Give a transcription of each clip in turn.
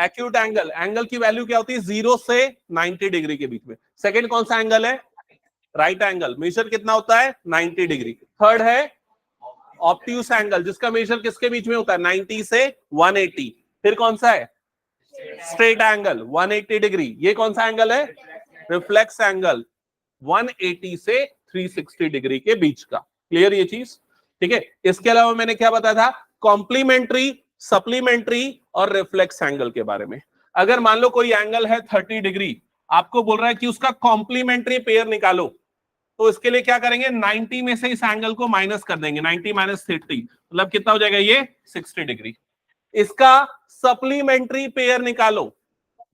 Acute angle, angle की value क्या होती है 0 से 90 डिग्री के बीच में। सेकंड कौन सा एंगल है, राइट एंगल, मेजर कितना होता है 90 डिग्री। थर्ड है ऑब्ट्यूस एंगल, जिसका मेजर किसके बीच में होता है 90 से 180। फिर कौन सा है स्ट्रेट एंगल 180 डिग्री। ये कौन सा एंगल है, रिफ्लेक्स एंगल 180 से 360 डिग्री के बीच का। क्लियर ये चीज, ठीक है। इसके अलावा मैंने क्या बताया था, कॉम्प्लीमेंट्री, सप्लीमेंट्री और रिफ्लेक्स एंगल के बारे में। अगर मान लो कोई एंगल है 30 डिग्री, आपको बोल रहा है कि उसका कॉम्प्लीमेंट्री पेयर निकालो, तो इसके लिए क्या करेंगे 90 में से इस एंगल को माइनस कर देंगे, 90 माइनस 30 मतलब कितना हो जाएगा ये 60 डिग्री। इसका सप्लीमेंट्री पेयर निकालो,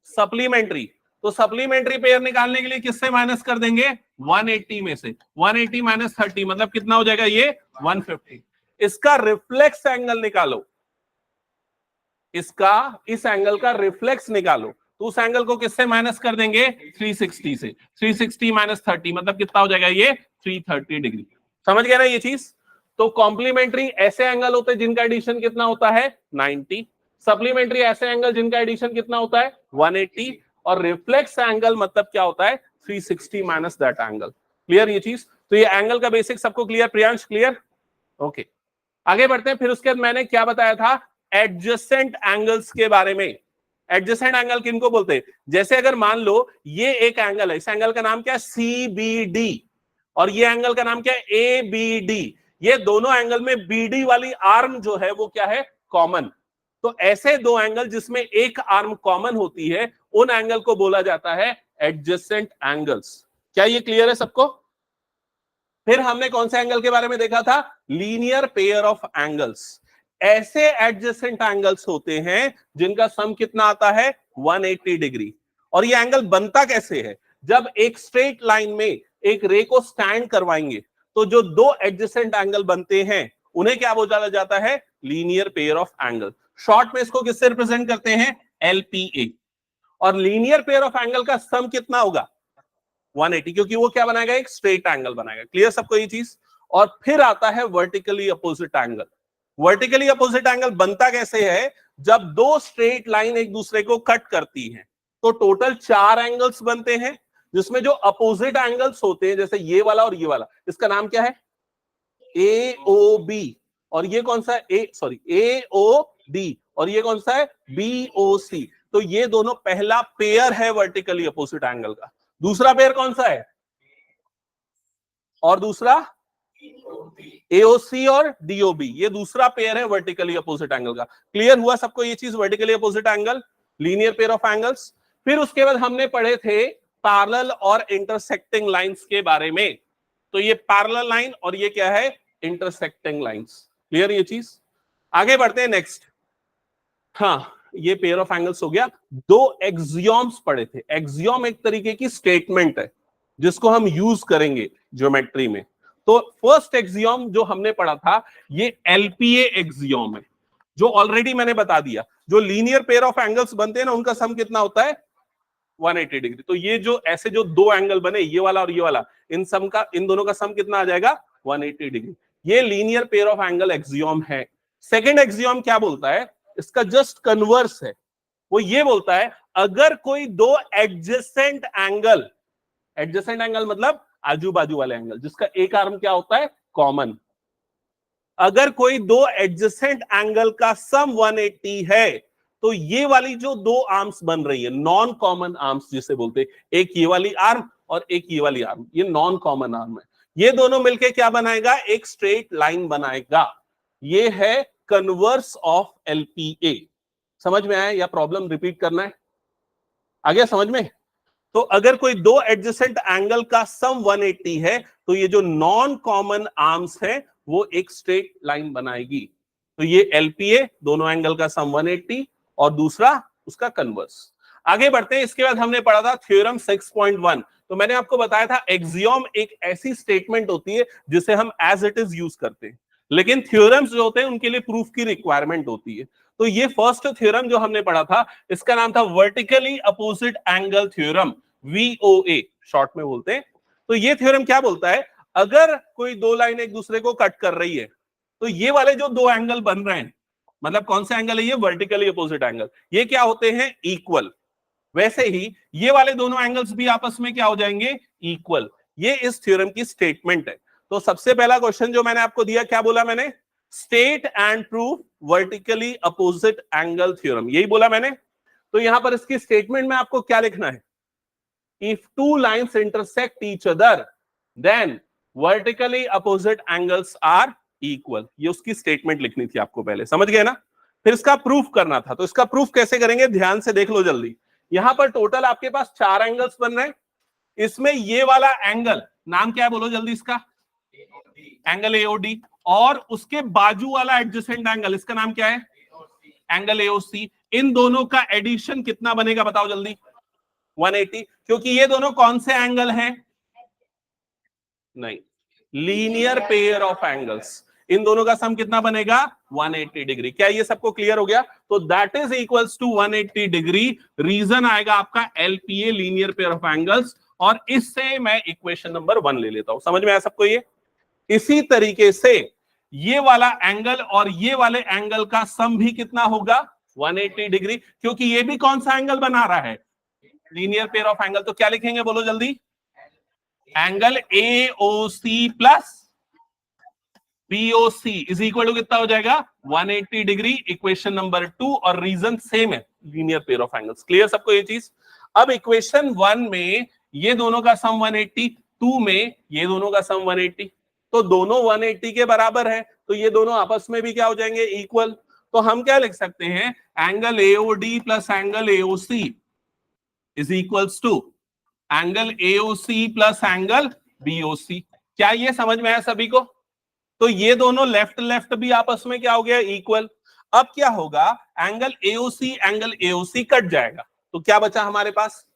सप्लीमेंट्री, तो सप्लीमेंट्री पेयर निकालने के लिए किससे माइनस कर देंगे 180 में से, 180 माइनस 30 मतलब कितना हो जाएगा ये 150। इसका रिफ्लेक्स एंगल निकालो, इसका इस एंगल का रिफ्लेक्स निकालो, तो उस एंगल को किससे माइनस कर देंगे 360 से, 360 माइनस 30 मतलब कितना हो जाएगा ये 330 डिग्री। समझ गया ना ये चीज। तो कॉम्प्लीमेंट्री ऐसे एंगल होते हैं जिनका एडिशन कितना होता है 90, सप्लीमेंट्री ऐसे एंगल जिनका एडिशन कितना होता है 180, और रिफ्लेक्स एंगल मतलब क्या होता है 360 माइनस दैट एंगल। क्लियर ये चीज। तो ये एंगल का बेसिक सबको क्लियर, प्रियांश क्लियर, ओके। आगे बढ़ते हैं। फिर उसके बाद मैंने क्या बताया था एडजेसेंट एंगल्स के बारे में। एडजेसेंट एंगल किनको बोलते हैं, जैसे अगर मान लो ये एक एंगल है, इस एंगल का नाम क्या है CBD, और ये एंगल का नाम क्या है ABD। ये दोनों एंगल में BD वाली आर्म जो है वो क्या है कॉमन। तो ऐसे दो एंगल जिसमें एक आर्म कॉमन होती है उन एंगल को बोला जाता है एडजेसेंट एंगल्स। क्या ये क्लियर है सबको। फिर हमने कौन से एंगल के बारे में देखा था, लीनियर पेयर ऑफ एंगल्स। ऐसे एडजेसेंट एंगल्स होते हैं जिनका सम कितना आता है 180 डिग्री। और ये एंगल बनता कैसे है, जब एक स्ट्रेट लाइन में एक रे को स्टैंड करवाएंगे तो जो दो एडजेसेंट एंगल बनते हैं उन्हें क्या बोला जाता है linear pair of angle. Short में इसको किससे रिप्रेजेंट करते हैं LPA। और लीनियर पेयर ऑफ एंगल का सम कितना होगा 180, क्योंकि वो क्या बनाएगा एक स्ट्रेट एंगल बनाएगा। क्लियर सबको ये चीज। और फिर आता है vertically opposite angle. Vertically opposite angle बनता कैसे है, जब दो स्ट्रेट लाइन एक दूसरे को कट करती हैं तो टोटल 4 एंगल्स बनते हैं, जिसमें जो अपोजिट एंगल्स होते हैं जैसे ये वाला और ये वाला, इसका नाम क्या है AOB, और ये कौन सा है AOD, और ये कौन सा है BOC। तो ये दोनों पहला पेयर है वर्टिकली अपोजिट एंगल का। दूसरा पेयर कौन सा है, और दूसरा AOC और DOB, ये दूसरा पेयर है वर्टिकली अपोजिट एंगल का। क्लियर हुआ सबको ये चीज, vertically opposite angle linear pair of angles. फिर उसके बाद हमने पढ़े थे पैरेलल और इंटरसेक्टिंग लाइंस के बारे में। तो ये पैरेलल लाइन और ये क्या है इंटरसेक्टिंग लाइंस। क्लियर ये चीज। आगे बढ़ते हैं नेक्स्ट। हाँ ये पेयर ऑफ एंगल्स हो गया। दो एक्सियोम्स पढ़े थे। एक्सियोम एक तरीके की स्टेटमेंट है जिसको हम यूज करेंगे ज्योमेट्री में। तो फर्स्ट एक्सियोम जो हमने पढ़ा था ये LPA एक्सियोम है, जो ऑलरेडी मैंने बता दिया। जो लीनियर पेयर ऑफ एंगल्स बनते हैं ना उनका सम कितना होता है 180 डिग्री। तो ये जो ऐसे जो दो एंगल बने ये वाला और ये वाला, इन दोनों का सम कितना आ जाएगा 180 डिग्री। ये linear pair of angle axiom है। सेकंड एक्सियोम क्या बोलता है, इसका जस्ट कन्वर्स है। वो ये बोलता है अगर कोई दो एडजेसेंट एंगल, एडजेसेंट एंगल मतलब आजू बाजू वाले एंगल जिसका एक आर्म क्या होता है कॉमन, अगर कोई दो एडजेसेंट एंगल का सम 180 है तो ये वाली जो दो आर्म्स बन रही है नॉन कॉमन आर्म्स जिसे बोलते हैं, एक ये वाली आर्म और एक ये वाली आर्म, ये नॉन कॉमन आर्म है, ये दोनों मिलके क्या बनाएगा एक स्ट्रेट लाइन बनाएगा। ये है कन्वर्स ऑफ LPA। समझ में आया या प्रॉब्लम रिपीट करना है, आ गया समझ में। तो अगर कोई दो एडजेसेंट एंगल का सम 180 है तो ये जो नॉन कॉमन आर्म्स है वो एक स्ट्रेट लाइन बनाएगी। तो ये LPA दोनों एंगल का सम 180 और दूसरा उसका कन्वर्स। आगे बढ़ते हैं। इसके बाद हमने पढ़ा था थ्योरम 6.1। तो मैंने आपको बताया था एक्सियोम एक ऐसी स्टेटमेंट होती है जिसे हम एज इट इज यूज करते हैं, लेकिन थ्योरम्स जो होते हैं उनके लिए प्रूफ की रिक्वायरमेंट होती है। तो ये फर्स्ट थ्योरम जो हमने पढ़ा था इसका नाम था vertically opposite angle theorem, VOA short में बोलते हैं। तो ये थ्योरम क्या बोलता है, अगर कोई दो लाइन एक दूसरे को कट कर रही है तो ये वाले जो दो एंगल बन रहे हैं मतलब कौन सा एंगल है ये? Vertically opposite angle. ये क्या होते हैं? इक्वल। वैसे ही ये वाले दोनों एंगल्स भी आपस में क्या हो जाएंगे? इक्वल। ये इस थ्योरम की स्टेटमेंट है। तो सबसे पहला क्वेश्चन जो मैंने आपको दिया, क्या बोला मैंने? State and prove vertically opposite angle theorem, यही बोला मैंने। तो यहां पर इसकी स्टेटमेंट में आपको क्या लिखना है? If two lines intersect each other then vertically opposite angles are equal. ये उसकी स्टेटमेंट लिखनी थी आपको पहले, समझ गए ना? फिर इसका प्रूफ करना था। तो इसका प्रूफ कैसे करेंगे? ध्यान से देख लो जल्दी। यहां पर टोटल आपके पास 4 एंगल्स बन रहे हैं। इसमें ये वाला एंगल नाम क्या है? बोलो जल्दी इसका। Angle AOD. और उसके बाजू वाला एडजेसेंट एंगल, इसका नाम क्या है? Angle AOC. इन दोनों का एडिशन कितना बनेगा बताओ जल्दी? 180। क्योंकि ये दोनों कौन से एंगल हैं? नहीं, लीनियर पेयर ऑफ एंगल्स। इन दोनों का सम कितना बनेगा? 180 डिग्री। क्या ये सबको क्लियर हो गया? तो that is equals to 180 degree. Reason आएगा आपका LPA, linear pair of angles. और इससे मैं इक्वेशन नंबर 1 ले लेता हूं। समझ में आया सबको ये? इसी तरीके से ये वाला एंगल और ये वाले एंगल का सम भी कितना होगा? 180 डिग्री। क्योंकि ये भी कौन सा एंगल बना रहा है? Linear pair of angle. तो क्या लिखेंगे बोलो जल्दी? Angle AOC plus BOC is equal to कितना हो जाएगा? 180 डिग्री। Equation number 2। और रीजन सेम है, linear pair of angles. Clear सबको ये चीज? अब इक्वेशन 1 में ये दोनों का सम 180, 2 में ये दोनों का सम 180। तो दोनों 180 के बराबर है, तो ये दोनों आपस में भी क्या हो जाएंगे? इक्वल। तो हम क्या लिख सकते हैं? Angle AOD plus angle AOC is equals to angle AOC plus angle BOC. क्या ये समझ में आया सभी को? तो ये दोनों लेफ्ट लेफ्ट भी आपस में क्या हो गया? इक्वल। अब क्या होगा? एंगल एओसी कट जाएगा। तो क्या बचा हमारे पास?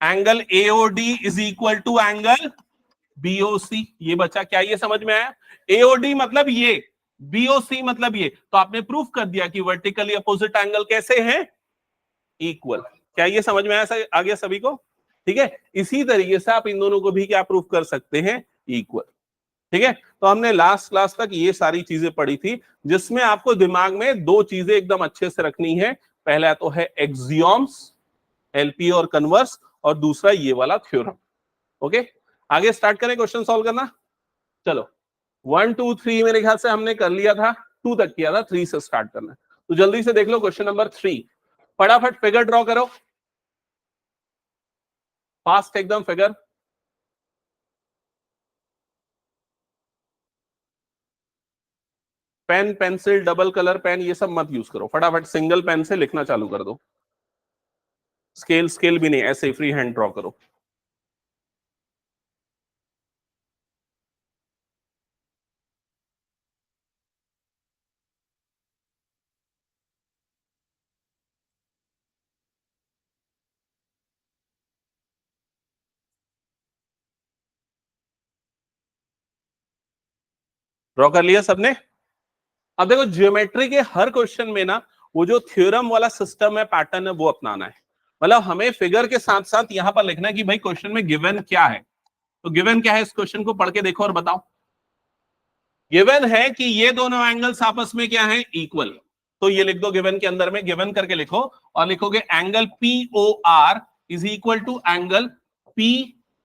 Angle AOD is equal to angle BOC. ये बचा। क्या ये समझ में आया? एओडी मतलब ये, बीओसी मतलब ये। तो आपने प्रूफ कर दिया कि वर्टिकली अपोजिट एंगल कैसे हैं? इक्वल। क्या ये समझ में आया? आ गया सभी को? ठीक है। इसी तरीके से आप इन दोनों को भी क्या प्रूफ कर सकते हैं? इक्वल। ठीक है। तो हमने लास्ट क्लास तक ये सारी चीजें पढ़ी थी, जिसमें आपको दिमाग में 2 चीजें एकदम अच्छे से रखनी है। पहला तो है एक्सियोम्स, एलपी और कन्वर्स, और दूसरा ये वाला थ्योरम। ओके, आगे स्टार्ट करें क्वेश्चन सॉल्व करना। चलो 1 2 3 मेरे ख्याल से हमने कर लिया था, 2 तक किया था, 3 से स्टार्ट करना है। तो जल्दी से देख लो क्वेश्चन नंबर 3। फटाफट फिगर ड्रॉ करो, फास्ट एकदम figure. Pen, pencil, double colour pen ये सब मत यूज करो, फटाफट सिंगल पेन से लिखना चालू कर दो। स्केल भी नहीं, ऐसे ही फ्री हैंड ड्रॉ करो। ड्रॉ कर लिया सबने? अब देखो ज्योमेट्री के हर क्वेश्चन में ना वो जो थ्योरम वाला सिस्टम है, पैटर्न है, वो अपनाना है। मतलब हमें फिगर के साथ साथ यहां पर लिखना है कि भाई क्वेश्चन में गिवन क्या है। तो गिवन क्या है, इस क्वेश्चन को पढ़ के देखो और बताओ। गिवन है कि ये दोनों एंगल्स आपस में क्या है? इक्वल। तो ये लिख दो गिवन के अंदर में, गिवन करके लिखो और लिखोगे angle P O R is equal to angle P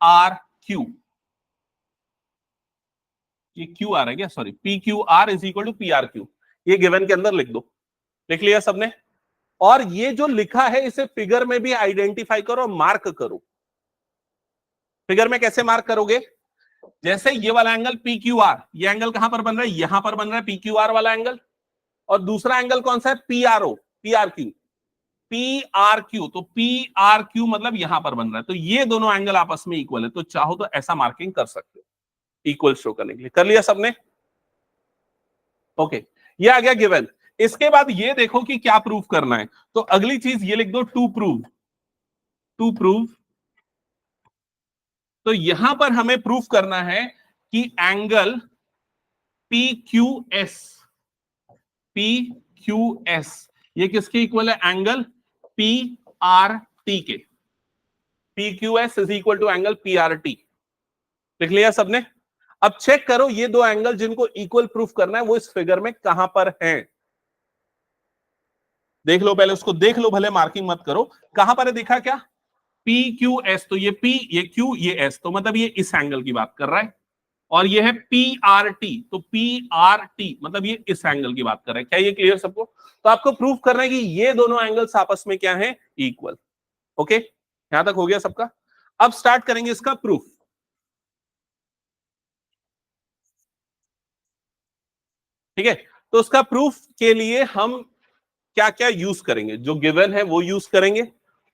R Q. ये क्यू आर है क्या? Sorry, P Q R is equal to P R Q. ये गिवन के अंदर लिख दो। लिख लिया सबने? और ये जो लिखा है इसे फिगर में भी आइडेंटिफाई करो, मार्क करो। फिगर में कैसे मार्क करोगे? जैसे ये वाला एंगल पी क्यू आर, ये एंगल कहां पर बन रहा है? यहां पर बन रहा है पी क्यू आर वाला एंगल। और दूसरा एंगल कौन सा है? P R O, P R Q, P R Q. तो पी आर क्यू मतलब यहां पर बन रहा है। तो ये दोनों एंगल आपस में इक्वल है। तो चाहो तो ऐसा मार्किंग कर सकते हो इक्वल शो करने के लिए। कर लिया सबने? ओके, ये आ गया गिवन। इसके बाद ये देखो कि क्या प्रूफ करना है। तो अगली चीज ये लिख दो, टू प्रूव। टू प्रूव, तो यहां पर हमें प्रूफ करना है कि angle P Q S, P Q S ये किसके इक्वल है? एंगल पी आर टी के। P Q S is equal to angle P R T. लिख लिया सबने? अब चेक करो ये दो एंगल जिनको इक्वल प्रूफ करना है वो इस फिगर में कहां पर हैं। देख लो पहले उसको, देख लो भले, मार्किंग मत करो। कहां पर है देखा क्या? पी क्यू एस, तो ये पी, ये क्यू, ये एस, तो मतलब ये इस एंगल की बात कर रहा है। और ये है पी आर टी, तो पी आर टी मतलब ये इस एंगल की बात कर रहा है। क्या ये क्लियर सबको? तो आपको प्रूव करना है कि ये दोनों एंगल्स आपस में क्या है? इक्वल। ओके, यहां तक हो गया सबका। अब स्टार्ट करेंगे इसका प्रूफ। ठीक है, तो उसका प्रूफ के लिए हम क्या क्या यूज करेंगे? जो गिवन है वो यूज करेंगे,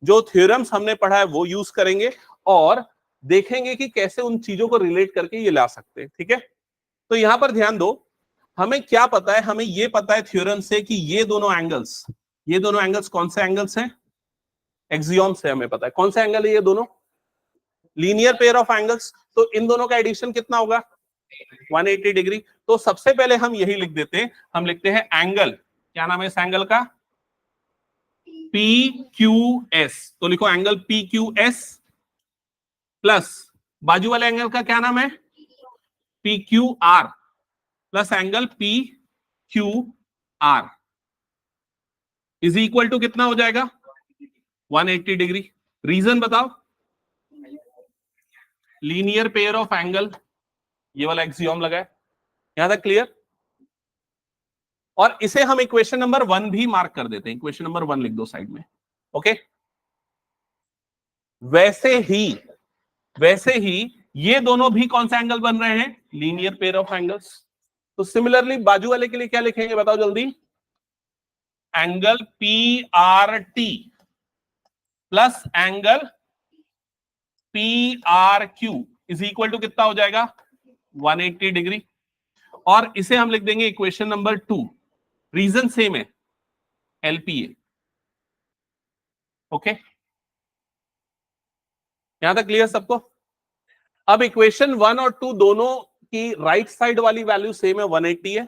जो थ्योरम्स हमने पढ़ा है वो यूज करेंगे, और देखेंगे कि कैसे उन चीजों को रिलेट करके ये ला सकते हैं। ठीक है, तो यहां पर ध्यान दो, हमें क्या पता है? हमें ये पता है थ्योरम से कि ये दोनों एंगल्स कौन से एंगल्स हैं? एक्सियम से हमें पता है कौन सा एंगल है ये दोनों, लीनियर पेयर ऑफ एंगल्स। तो इन दोनों का एडिशन कितना होगा? 180 डिग्री। तो सबसे पहले हम यही लिख देते हैं, हम लिखते हैं एंगल, क्या नाम है इस एंगल का? P Q S. तो लिखो angle P Q S plus बाजू वाले एंगल का क्या नाम है? P Q R plus angle P Q R is equal to कितना हो जाएगा? 180 डिग्री। रीजन बताओ? लीनियर पेयर ऑफ एंगल, ये वाला एक्सियोम लगा है। यहां तक क्लियर? और इसे हम इक्वेशन नंबर 1 भी मार्क कर देते हैं, इक्वेशन नंबर 1 लिख दो साइड में। ओके, वैसे ही ये दोनों भी कौन सा एंगल बन रहे हैं? Linear pair of angles. तो सिमिलरली बाजू वाले के लिए क्या लिखेंगे बताओ जल्दी? Angle P R T plus angle P R Q is equal to कितना हो जाएगा? 180 डिग्री। और इसे हम लिख देंगे इक्वेशन नंबर 2। रीजन सेम है, एलपीए। ओके, यहां तक क्लियर सबको? अब इक्वेशन 1 और 2 दोनों की राइट साइड वाली वैल्यू सेम है, 180 है।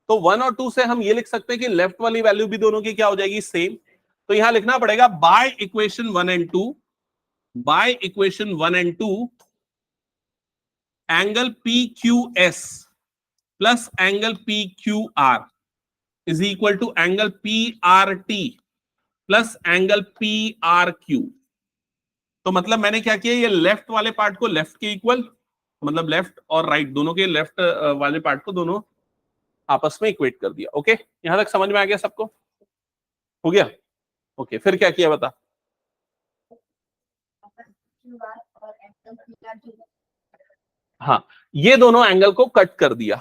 तो 1 और 2 से हम ये लिख सकते हैं कि लेफ्ट वाली वैल्यू भी दोनों की क्या हो जाएगी? सेम। तो यहां लिखना पड़ेगा by equation 1 and 2, by equation 1 and 2 angle P Q S plus angle P Q R is equal to angle P R T plus angle P R Q. तो मतलब मैंने क्या किया, ये लेफ्ट वाले पार्ट को लेफ्ट के इक्वल, मतलब लेफ्ट और राइट दोनों के लेफ्ट वाले पार्ट को दोनों आपस में इक्वेट कर दिया। ओके, यहां तक समझ में आ गया सबको? हो गया? ओके, फिर क्या किया बता? हाँ, ये दोनों एंगल को कट कर दिया।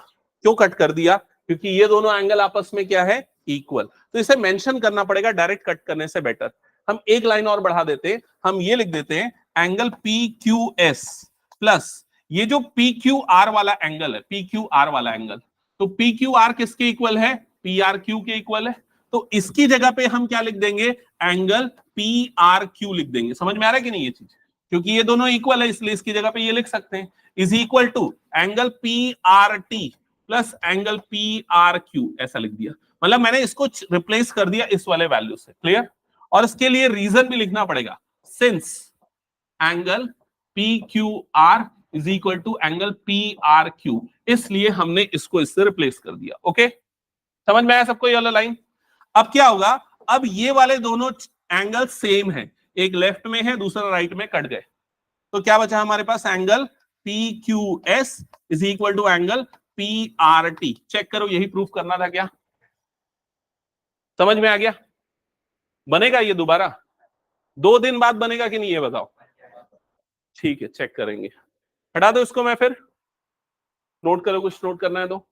क्यों कट कर दिया? क्योंकि ये दोनों एंगल आपस में क्या है? इक्वल। तो इसे मेंशन करना पड़ेगा, डायरेक्ट कट करने से बेटर। हम एक लाइन और बढ़ा देते हैं, हम ये लिख देते हैं angle P Q S plus ये जो पी क्यू आर वाला एंगल है, पी क्यू आर वाला एंगल, तो पी क्यू आर किसके इक्वल है? पी आर क्यू के इक्वल है। तो इसकी जगह पे हम क्या लिख देंगे? एंगल पी आर क्यू लिख देंगे। समझ में आ रहा है कि नहीं ये चीज? क्योंकि ये दोनों इक्वल है इसलिए इसकी जगह पे ये लिख सकते हैं, is equal to angle P R T plus angle P R Q, ऐसा लिख दिया। मतलब मैंने इसको रिप्लेस कर दिया इस वाले वैल्यू से। क्लियर? और इसके लिए रीजन भी लिखना पड़ेगा, since angle P Q R is equal to angle P R Q, इसलिए हमने इसको इससे रिप्लेस कर दिया। ओके, समझ में आया सबको ये वाला लाइन? अब क्या होगा? अब ये वाले दोनों एंगल सेम है, एक लेफ्ट में है दूसरा राइट में, कट गए। तो क्या बचा हमारे पास? Angle P Q S is equal to angle P R T. Check करो, यही प्रूफ करना था क्या? समझ में आ गया? बनेगा ये दोबारा 2 दिन बाद बनेगा कि नहीं ये बताओ? ठीक है, चेक करेंगे। हटा दो इसको, मैं फिर नोट करो, कुछ नोट करना है तो।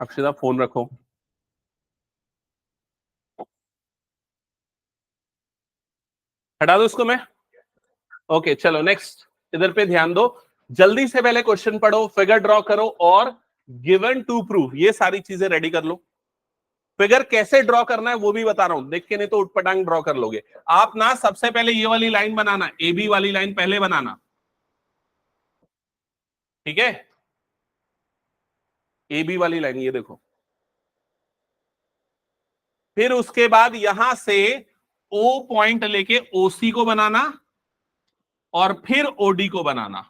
अक्षता फोन रखो। हटा दो इसको मैं। ओके, चलो नेक्स्ट, इधर पे ध्यान दो। जल्दी से पहले क्वेश्चन पढ़ो, फिगर ड्रॉ करो और गिवन टू प्रूफ ये सारी चीजें रेडी कर लो। फिगर कैसे ड्रॉ करना है वो भी बता रहा हूं, देख के नहीं तो उठपटांग ड्रॉ कर लोगे आप ना। सबसे पहले ये वाली लाइन बनाना, ए बी वाली लाइन पहले बनाना, ठीक है? ए बी वाली लाइन ये देखो। फिर उसके बाद यहां से ओ पॉइंट लेके ओसी को बनाना और फिर ओडी को बनाना।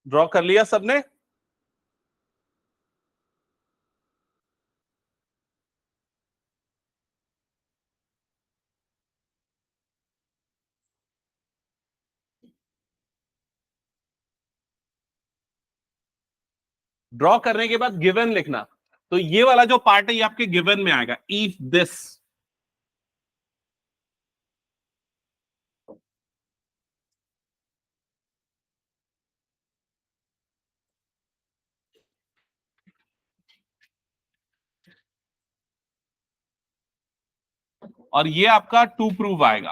ड्रॉ कर लिया सबने? ड्रॉ करने के बाद गिवन लिखना। तो ये वाला जो पार्ट है ये आपके गिवन में आएगा, इफ दिस। और ये आपका टू प्रूव आएगा।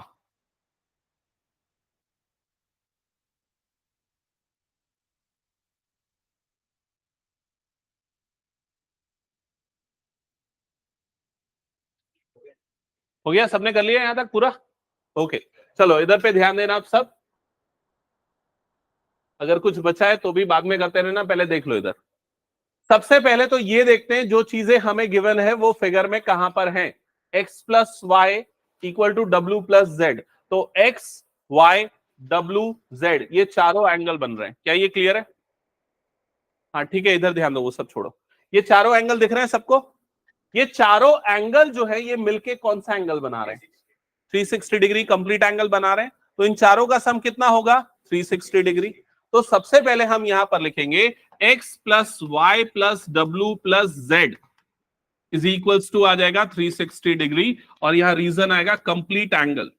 हो गया? सबने कर लिया यहां तक पूरा? ओके, चलो इधर पे ध्यान देना आप सब। अगर कुछ बचा है तो भी बाद में करते रहना, पहले देख लो इधर। सबसे पहले तो ये देखते हैं जो चीजें हमें गिवन है वो फिगर में कहां पर हैं। x plus y equal to डब्ल्यू प्लस जेड। तो x y w z ये चारों एंगल बन रहे हैं। क्या ये क्लियर है? हाँ ठीक है, इधर ध्यान दो, वो सब छोड़ो। ये चारों एंगल दिख रहे हैं सबको? ये चारों एंगल जो है ये मिलके कौन सा एंगल बना रहे हैं? 360 डिग्री कंप्लीट एंगल बना रहे हैं। तो इन चारों का सम कितना होगा? 360 डिग्री। तो सबसे पहले हम यहां पर लिखेंगे x प्लस वाई प्लस डब्ल्यू plus z is equals to आ जाएगा 360 डिग्री। और यहां रीजन आएगा complete angle,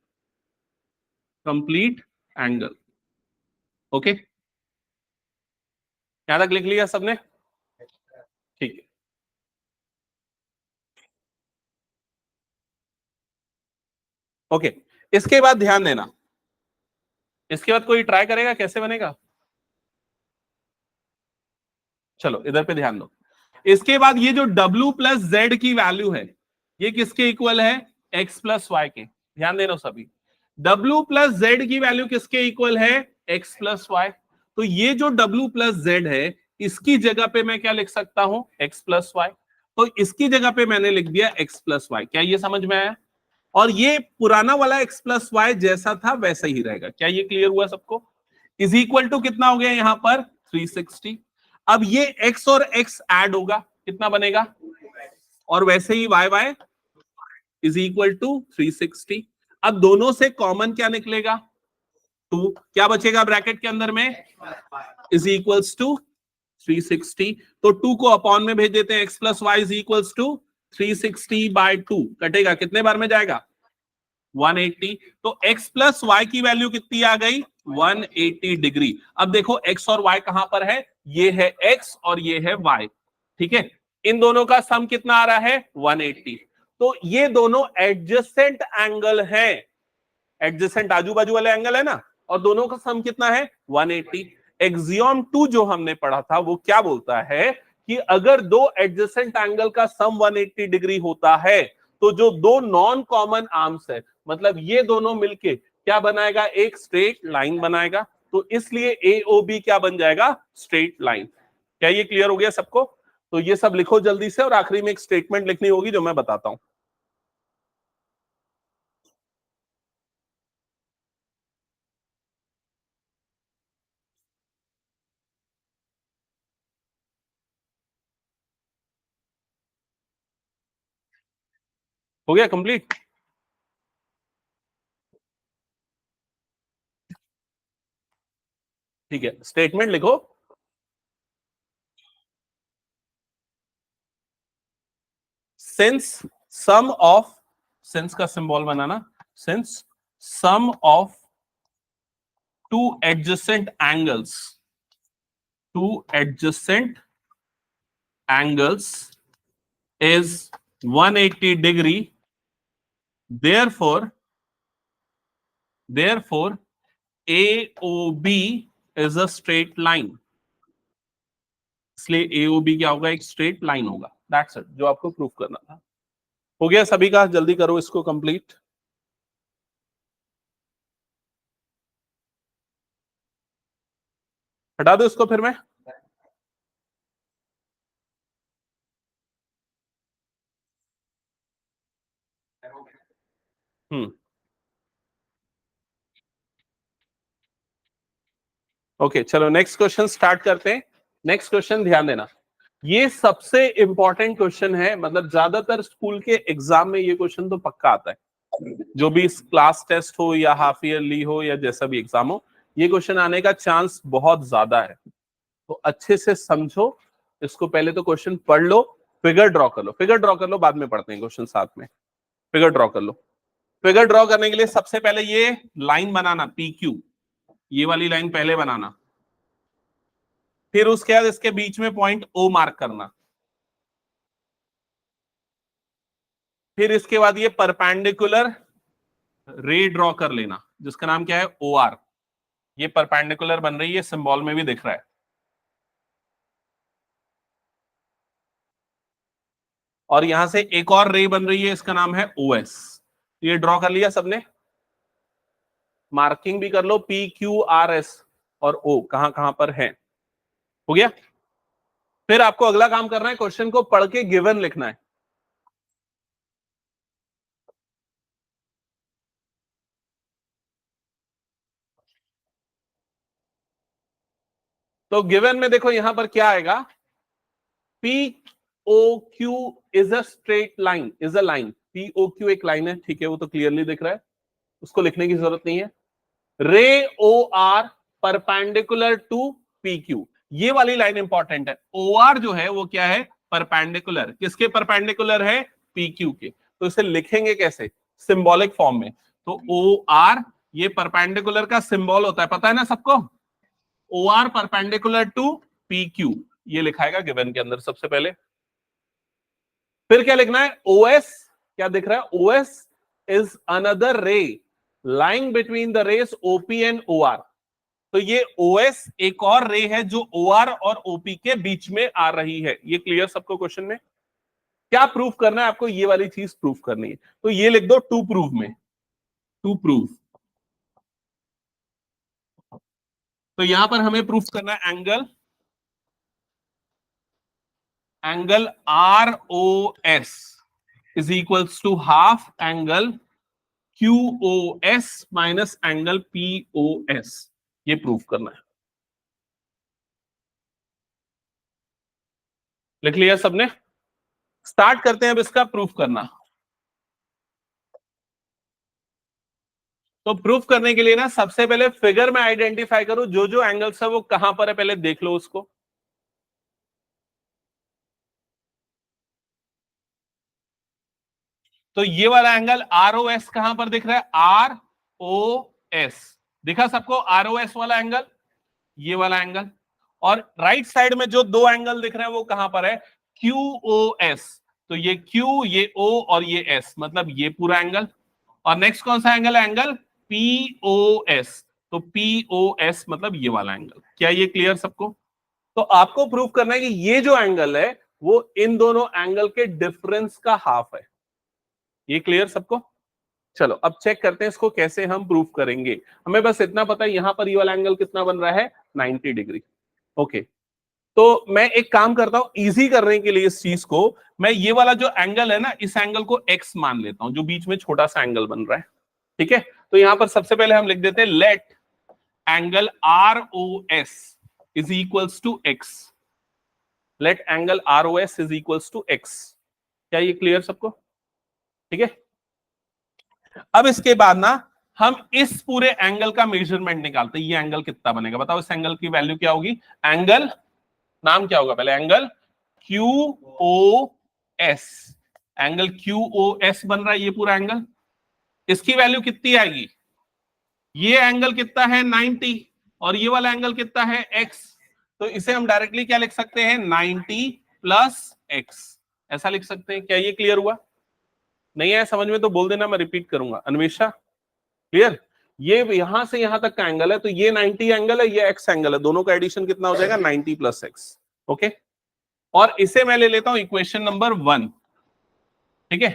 complete angle. Okay, यहां तक लिख लिया सबने? ठीक है। ओके, इसके बाद ध्यान देना, इसके बाद कोई ट्राई करेगा कैसे बनेगा? चलो इधर पे ध्यान दो। इसके बाद ये जो W प्लस जेड की वैल्यू है ये किसके इक्वल है? x प्लस वाई के। ध्यान देना सभी, W प्लस जेड की वैल्यू किसके इक्वल है? x plus y. तो ये जो W प्लस जेड है इसकी जगह पे मैं क्या लिख सकता हूं? x plus y. तो इसकी जगह पे मैंने लिख दिया x प्लस वाई। क्या ये समझ में आया? और ये पुराना वाला x प्लस वाई जैसा था वैसा ही रहेगा। क्या ये क्लियर हुआ सबको? इज इक्वल टू कितना हो गया यहां पर? 360। अब ये x और x ऐड होगा, कितना बनेगा? और वैसे ही y y is equal to 360। अब दोनों से कॉमन क्या निकलेगा? 2। क्या बचेगा ब्रैकेट के अंदर में? Is equals to 360। तो 2 को अपॉन में भेज देते हैं, x plus y is equals to 360/2 कटेगा, कितने बार में जाएगा? 180। तो x प्लस वाई की वैल्यू कितनी आ गई? 180 डिग्री। अब देखो x और y कहां पर है? ये है x और ये है y। ठीक है, इन दोनों का सम कितना आ रहा है? 180। तो ये दोनों एडजेसेंट एंगल है, एडजेसेंट आजू बाजू वाले एंगल है ना, और दोनों का सम कितना है? 180। एक्सियम 2 जो हमने पढ़ा था वो क्या बोलता है कि अगर दो एडजेसेंट एंगल का सम 180 डिग्री होता है तो जो दो नॉन कॉमन आर्म्स है, मतलब ये दोनों मिलके क्या बनाएगा? एक स्ट्रेट लाइन बनाएगा। तो इसलिए एओबी क्या बन जाएगा? Straight line. क्या ये क्लियर हो गया सबको? तो ये सब लिखो जल्दी से, और आखिरी में एक स्टेटमेंट लिखनी होगी जो मैं बताता हूं। हो गया कंप्लीट? ठीक है, स्टेटमेंट लिखो। सिंस सम ऑफ, सिंस का सिंबल बनाना, since sum of two adjacent angles, two adjacent angles is 180 degree, therefore AOB is a straight line। इसलिए AOB क्या होगा? एक स्ट्रेट लाइन होगा। दैट्स इट, जो आपको प्रूफ करना था। हो गया सभी का? जल्दी करो इसको कंप्लीट। हटा दो इसको फिर मैं। ओके चलो नेक्स्ट क्वेश्चन स्टार्ट करते हैं। नेक्स्ट क्वेश्चन ध्यान देना, ये सबसे इंपॉर्टेंट क्वेश्चन है, मतलब ज्यादातर स्कूल के एग्जाम में ये क्वेश्चन तो पक्का आता है, जो भी क्लास टेस्ट हो या हाफ ईयरली हो या जैसा भी एग्जाम हो, ये क्वेश्चन आने का चांस बहुत ज्यादा है। तो अच्छे से समझो इसको, पहले तो क्वेश्चन पढ़ लो, फिगर ड्रॉ कर लो, फिगर ड्रॉ कर लो, बाद में पढ़ते हैं क्वेश्चन साथ में। फिगर ड्रॉ कर लो। फिगर ड्रॉ करने के लिए सबसे पहले ये लाइन बनाना, पी क्यू, ये वाली लाइन पहले बनाना, फिर उसके बाद इसके बीच में पॉइंट ओ मार्क करना, फिर इसके बाद ये परपेंडिकुलर रे ड्रॉ कर लेना जिसका नाम क्या है, ओ आर। ये परपेंडिकुलर बन रही है, सिंबल में भी दिख रहा है। और यहां से एक और रे बन रही है, इसका नाम है ओ एस। ये ड्रॉ कर लिया सबने, मार्किंग भी कर लो, पी क्यू आर एस और ओ कहां कहां पर है, हो गया। फिर आपको अगला काम करना है, क्वेश्चन को पढ़ के गिवन लिखना है। तो गिवन में देखो यहां पर क्या आएगा, P O Q is a straight line, is a line. P O Q एक लाइन है, ठीक है, वो तो क्लियरली दिख रहा है, उसको लिखने की जरूरत नहीं है। Ray O R perpendicular to P Q, ये वाली लाइन इंपॉर्टेंट है। ओ आर जो है वो क्या है, परपेंडिकुलर, किसके परपेंडिकुलर है, पी क्यू के। तो इसे लिखेंगे कैसे, सिंबॉलिक फॉर्म में। तो ओ आर ये परपेंडिकुलर का सिंबल होता है, पता है ना सबको, O R perpendicular to P Q, ये लिखाएगा गिवन के अंदर सबसे पहले। फिर क्या लिखना है, ओ एस, क्या दिख रहा है, O S is another ray lying between the rays OP and O R. तो ये OS एक और रे है जो OR और OP के बीच में आ रही है। ये क्लियर सबको क्वेश्चन में? क्या प्रूफ करना है आपको, ये वाली चीज प्रूफ करनी है, तो ये लिख दो टू प्रूफ में, टू प्रूफ। तो यहां पर हमें प्रूफ करना है angle, angle ROS is equals to half angle QOS minus angle POS, ये प्रूफ करना है। लिख लिया सबने? स्टार्ट करते हैं अब इसका प्रूफ करना। तो प्रूफ करने के लिए ना सबसे पहले फिगर में आइडेंटिफाई करो जो जो एंगल्स है वो कहां पर है, पहले देख लो उसको। तो ये वाला एंगल ROS कहां पर दिख रहा है, ROS दिखा सबको, ROS वाला एंगल, ये वाला एंगल। और राइट साइड में जो दो एंगल दिख रहे हैं वो कहां पर है, QOS। तो ये Q, ये O और ये S, मतलब ये पूरा एंगल। और नेक्स्ट कौन सा एंगल है, एंगल POS। तो POS मतलब ये वाला एंगल। क्या ये क्लियर सबको? तो आपको प्रूव करना है कि ये जो एंगल है वो इन दोनों एंगल के डिफरेंस का हाफ है। ये क्लियर सबको? चलो अब चेक करते हैं इसको कैसे हम प्रूफ करेंगे। हमें बस इतना पता है यहां पर ये वाला एंगल कितना बन रहा है, 90 डिग्री। ओके, तो मैं एक काम करता हूं इजी करने के लिए इस चीज को, मैं ये वाला जो एंगल है ना, इस एंगल को x मान लेता हूं, जो बीच में छोटा सा एंगल बन रहा है। ठीक है, तो यहां पर सबसे पहले हम लिख देते हैं let angle ROS is equals to x। Let angle ROS is equals to x। क्या ये क्लियर सबको? ठीक है, अब इसके बाद ना हम इस पूरे एंगल का मेजरमेंट निकालते हैं। ये एंगल कितना बनेगा बताओ, इस एंगल की वैल्यू क्या होगी, एंगल नाम क्या होगा, पहले एंगल QOS। एंगल QOS बन रहा है ये पूरा एंगल, इसकी वैल्यू कितनी आएगी, ये एंगल कितना है 90 और ये वाला एंगल कितना है x। तो इसे हम डायरेक्टली क्या लिख सकते हैं, 90 प्लस x, ऐसा लिख सकते हैं। क्या ये क्लियर हुआ? नहीं आया समझ में तो बोल देना, मैं रिपीट करूंगा। अन्वेषा क्लियर? ये यहां से यहां तक का एंगल है, तो ये 90 एंगल है, ये x एंगल है, दोनों का एडिशन कितना हो जाएगा, 90 प्लस x। ओके, और इसे मैं ले लेता हूं इक्वेशन नंबर 1। ठीक है,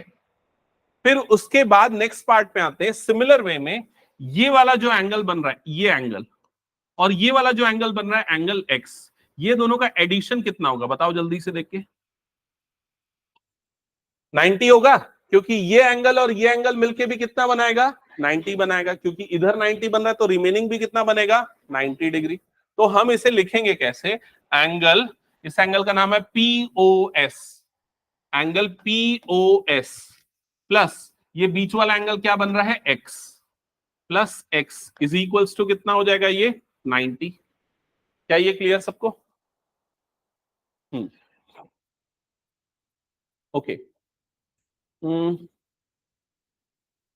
फिर उसके बाद नेक्स्ट पार्ट पे आते हैं। सिमिलर वे में ये वाला जो एंगल बन रहा है, ये एंगल और ये वाला जो एंगल बन रहा है एंगल एक्स, ये दोनों का एडिशन कितना होगा बताओ जल्दी से देख के। 90 होगा, क्योंकि ये एंगल और ये एंगल मिलके भी कितना बनाएगा, 90 बनाएगा, क्योंकि इधर 90 बन रहा है तो रिमेनिंग भी कितना बनेगा, 90 डिग्री। तो हम इसे लिखेंगे कैसे, एंगल, इस एंगल का नाम है पीओएस, एंगल पीओएस प्लस ये बीच वाला एंगल क्या बन रहा है, x, plus x is equals to कितना हो जाएगा ये, 90। क्या ये क्लियर सबको? Hmm, okay.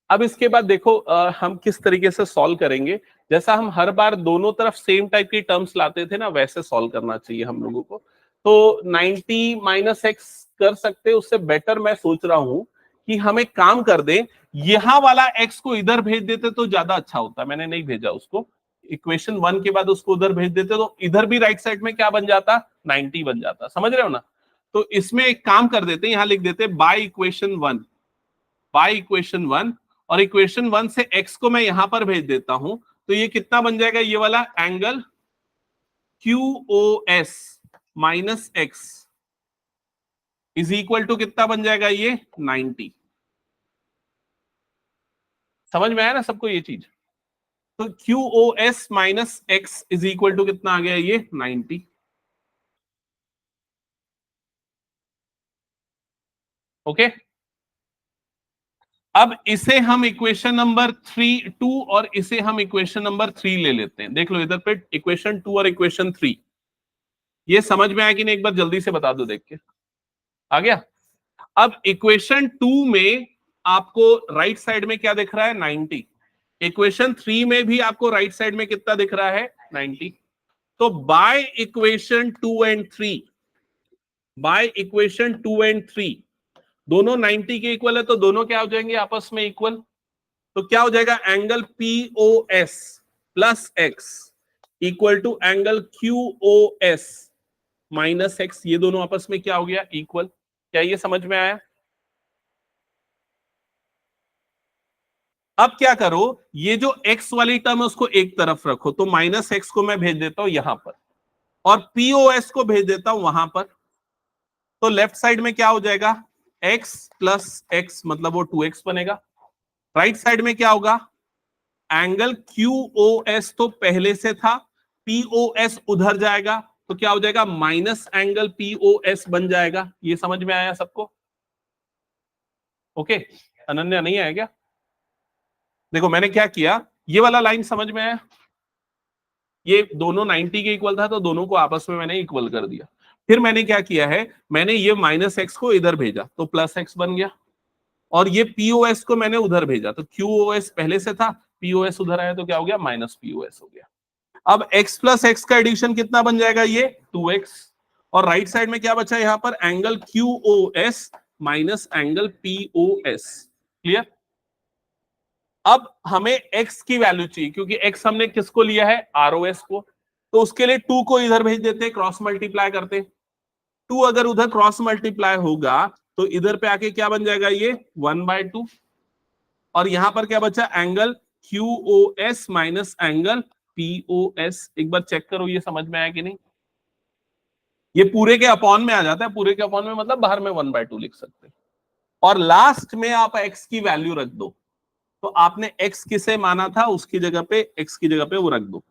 अब इसके बाद देखो हम किस तरीके से सॉल्व करेंगे। जैसा हम हर बार दोनों तरफ सेम टाइप की टर्म्स लाते थे ना, वैसे सॉल्व करना चाहिए हम लोगों को। तो 90 माइनस एक्स कर सकते, उससे बेटर मैं सोच रहा हूं कि हम एक काम कर दें, यहां वाला एक्स को इधर भेज देते तो ज्यादा अच्छा होता। मैंने नहीं भेजा उसको, इक्वेशन 1 के बाद उसको उधर भेज देते तो इधर भी राइट साइड में क्या बन जाता, 90 बन जाता। समझ रहे हो ना? तो इसमें एक काम कर देते, यहां लिख देते बाय इक्वेशन 1, बाय इक्वेशन 1, और इक्वेशन 1 से x को मैं यहां पर भेज देता हूं, तो ये कितना बन जाएगा, ये वाला angle Q O S minus x is equal to कितना बन जाएगा, ये 90। समझ में आया ना सबको ये चीज? तो Q O S minus x is equal to कितना आ गया, ये 90। ओके, अब इसे हम इक्वेशन नंबर 2 और इसे हम इक्वेशन नंबर 3 ले लेते हैं। देख लो इधर पे इक्वेशन 2 और इक्वेशन 3, ये समझ में आया कि नहीं, एक बार जल्दी से बता दो देख के। आ गया? अब इक्वेशन 2 में आपको राइट साइड में क्या दिख रहा है, 90। इक्वेशन 3 में भी आपको राइट साइड में कितना दिख रहा है, 90। तो by equation 2 and 3, by equation 2 and 3 दोनों 90 के इक्वल है, तो दोनों क्या हो जाएंगे आपस में इक्वल। तो क्या हो जाएगा, angle POS plus x equal to angle QOS minus x, ये दोनों आपस में क्या हो गया, इक्वल। क्या ये समझ में आया? अब क्या करो, ये जो x वाली टर्म है उसको एक तरफ रखो, तो माइनस एक्स को मैं भेज देता हूं यहां पर, और पीओएस को भेज देता हूं वहां पर। तो लेफ्ट साइड में क्या हो जाएगा, x प्लस एक्स, मतलब वो 2x बनेगा। राइट साइड में क्या होगा, एंगल क्यूओएस तो पहले से था, पीओएस उधर जाएगा, तो क्या हो जाएगा, माइनस एंगल पीओएस बन जाएगा। ये समझ में आया सबको? ओके, अनन्या नहीं आया क्या? देखो मैंने क्या किया, ये वाला लाइन समझ में आया, ये दोनों 90 के इक्वल था तो दोनों को आपस में मैंने इक्वल कर दिया। फिर मैंने क्या किया है, मैंने ये माइनस एक्स को इधर भेजा तो प्लस एक्स बन गया, और ये पीओएस को मैंने उधर भेजा तो क्यूओएस पहले से था, पीओएस उधर आया तो क्या हो गया, माइनस पीओएस हो गया। अब x प्लस एक्स का एडिशन कितना बन जाएगा, ये 2x, और राइट साइड में क्या बचा यहां पर, angle QOS minus angle POS. Clear? अब हमें x की वैल्यू चाहिए, क्योंकि x हमने किसको लिया है, आरओएस को, तो उसके लिए 2 को इधर भेज देते, क्रॉस मल्टीप्लाई करते। 2 अगर उधर क्रॉस मल्टीप्लाई होगा तो इधर पे आके क्या बन जाएगा, ये 1/2, और यहां पर क्या बचा, angle QOS minus angle POS. एक बार चेक करो ये समझ में आया कि नहीं। ये पूरे के अपॉन में आ जाता है, पूरे के अपॉन में मतलब बाहर में 1/2 लिख सकते हैं, और लास्ट में आप x की वैल्यू रख दो। तो आपने x किसे माना था, उसकी जगह पे x की जगह पे वो रख दो।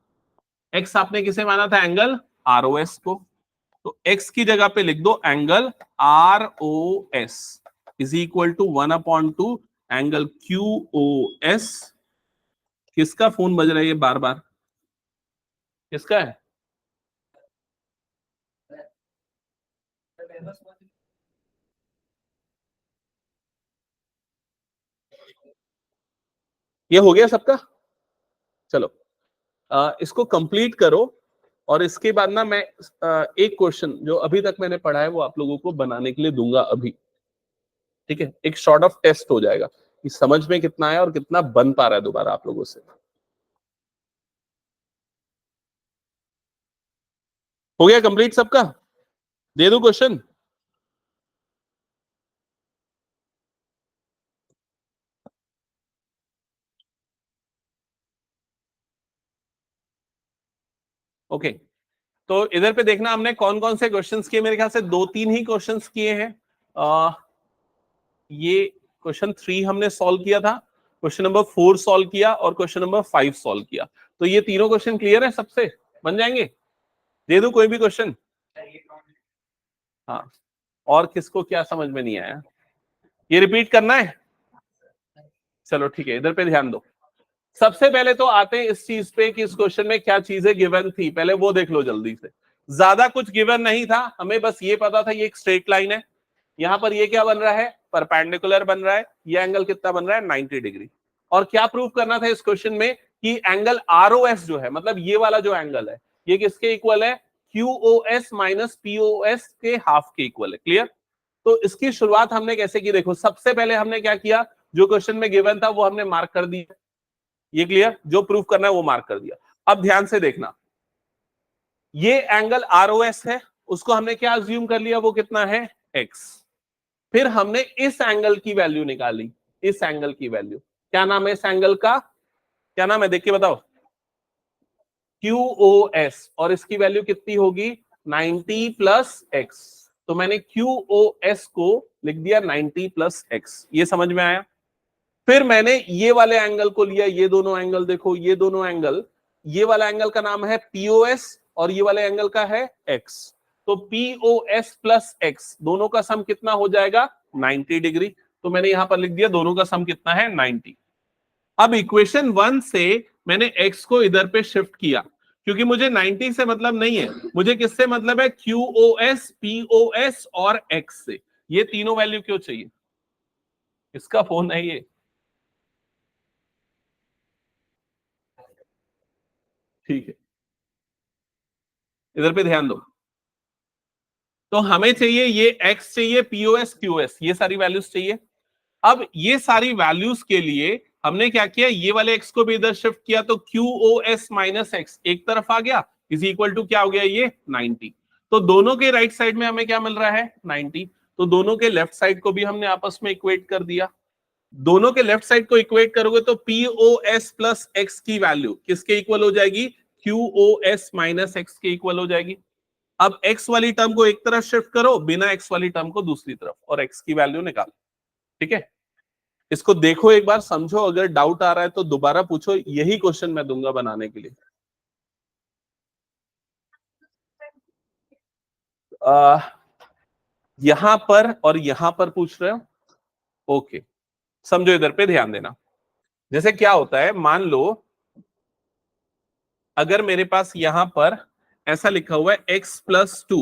x आपने किसे माना था, एंगल आरओएस को, तो x की जगह पे लिख दो angle R O S is equal to 1/2 angle Q O S. किसका फोन बज रहा है ये बार बार, किसका है? ये हो गया सबका? चलो इसको कंप्लीट करो, और इसके बाद ना मैं एक क्वेश्चन जो अभी तक मैंने पढ़ा है वो आप लोगों को बनाने के लिए दूंगा अभी। ठीक है, एक शॉर्ट ऑफ टेस्ट हो जाएगा कि समझ में कितना है और कितना बन पा रहा है दोबारा आप लोगों से। हो गया कंप्लीट सबका? दे दो क्वेश्चन। ओके, तो इधर पे देखना हमने कौन कौन से क्वेश्चंस किए, मेरे ख्याल से 2-3 ही क्वेश्चंस किए हैं। ये क्वेश्चन 3 हमने सॉल्व किया था, क्वेश्चन नंबर 4 सॉल्व किया और क्वेश्चन नंबर 5 सॉल्व किया। तो ये तीनों क्वेश्चन क्लियर है, सबसे बन जाएंगे? दे दूं कोई भी क्वेश्चन? हाँ, और किसको क्या समझ में नहीं आया? ये रिपीट करना है? चलो ठीक है, इधर पे ध्यान दो। सबसे पहले तो आते हैं इस चीज पे कि इस क्वेश्चन में क्या चीजें गिवन थी, पहले वो देख लो जल्दी से। ज्यादा कुछ गिवन नहीं था, हमें बस ये पता था ये एक स्ट्रेट लाइन है, यहां पर ये क्या बन रहा है, परपेंडिकुलर बन रहा है, ये एंगल कितना बन रहा है, 90 डिग्री। और क्या प्रूव करना था इस क्वेश्चन में कि एंगल आरओएस जो है, मतलब ये वाला जो एंगल है, ये किसके इक्वल है, क्यूओएस माइनस पीओएस के हाफ के इक्वल है। क्लियर? तो इसकी शुरुआत हमने कैसे की, देखो सबसे पहले हमने क्या किया, जो क्वेश्चन में गिवन था वो हमने मार्क कर दिया, ये क्लियर, जो प्रूफ करना है वो मार्क कर दिया। अब ध्यान से देखना, ये एंगल आरओएस है, उसको हमने क्या अज्यूम कर लिया, वो कितना है, एक्स। फिर हमने इस एंगल की वैल्यू निकाली, इस एंगल की वैल्यू, क्या नाम है इस एंगल का, क्या नाम है, देख के बताओ, QoS, और इसकी वैल्यू कितनी होगी, 90 प्लस एक्स। तो मैंने QoS को लिख दिया 90 प्लस एक्स, ये समझ में आया? फिर मैंने ये वाले एंगल को लिया, ये दोनों एंगल देखो, ये दोनों एंगल, ये वाला एंगल का नाम है POS और ये वाले एंगल का है X। तो POS प्लस X दोनों का सम कितना हो जाएगा, 90 डिग्री। तो मैंने यहां पर लिख दिया दोनों का सम कितना है, 90। अब इक्वेशन 1 से मैंने X को इधर पे शिफ्ट किया, क्योंकि मुझे 90 से मतलब नहीं है, मुझे किससे मतलब है, QoS, POS और X से। ये तीनों वैल्यू क्यों चाहिए, इसका फोन है ये, ठीक है, इधर पे ध्यान दो। तो हमें चाहिए ये x चाहिए, POS QoS, ये सारी वैल्यूज चाहिए। अब ये सारी वैल्यूज के लिए हमने क्या किया, ये वाले x को भी इधर शिफ्ट किया, तो QoS माइनस एक्स एक तरफ आ गया, इज इक्वल टू क्या हो गया, ये 90। तो दोनों के राइट साइड में हमें क्या मिल रहा है, 90। तो दोनों के लेफ्ट साइड को भी हमने आपस में इक्वेट कर दिया। दोनों के लेफ्ट साइड को इक्वेट करोगे तो POS प्लस एक्स की वैल्यू किसके इक्वल हो जाएगी, QoS माइनस एक्स के इक्वल हो जाएगी। अब x वाली टर्म को एक तरफ शिफ्ट करो, बिना x वाली टर्म को दूसरी तरफ, और x की वैल्यू निकालो। ठीक है, इसको देखो एक बार, समझो, अगर डाउट आ रहा है तो दोबारा पूछो, यही क्वेश्चन मैं दूंगा बनाने के लिए। आ, यहां पर और यहां पर पूछ रहे हो, ओके, समझो, इधर पे ध्यान देना। जैसे क्या होता है, मान लो अगर मेरे पास यहां पर ऐसा लिखा हुआ है x plus two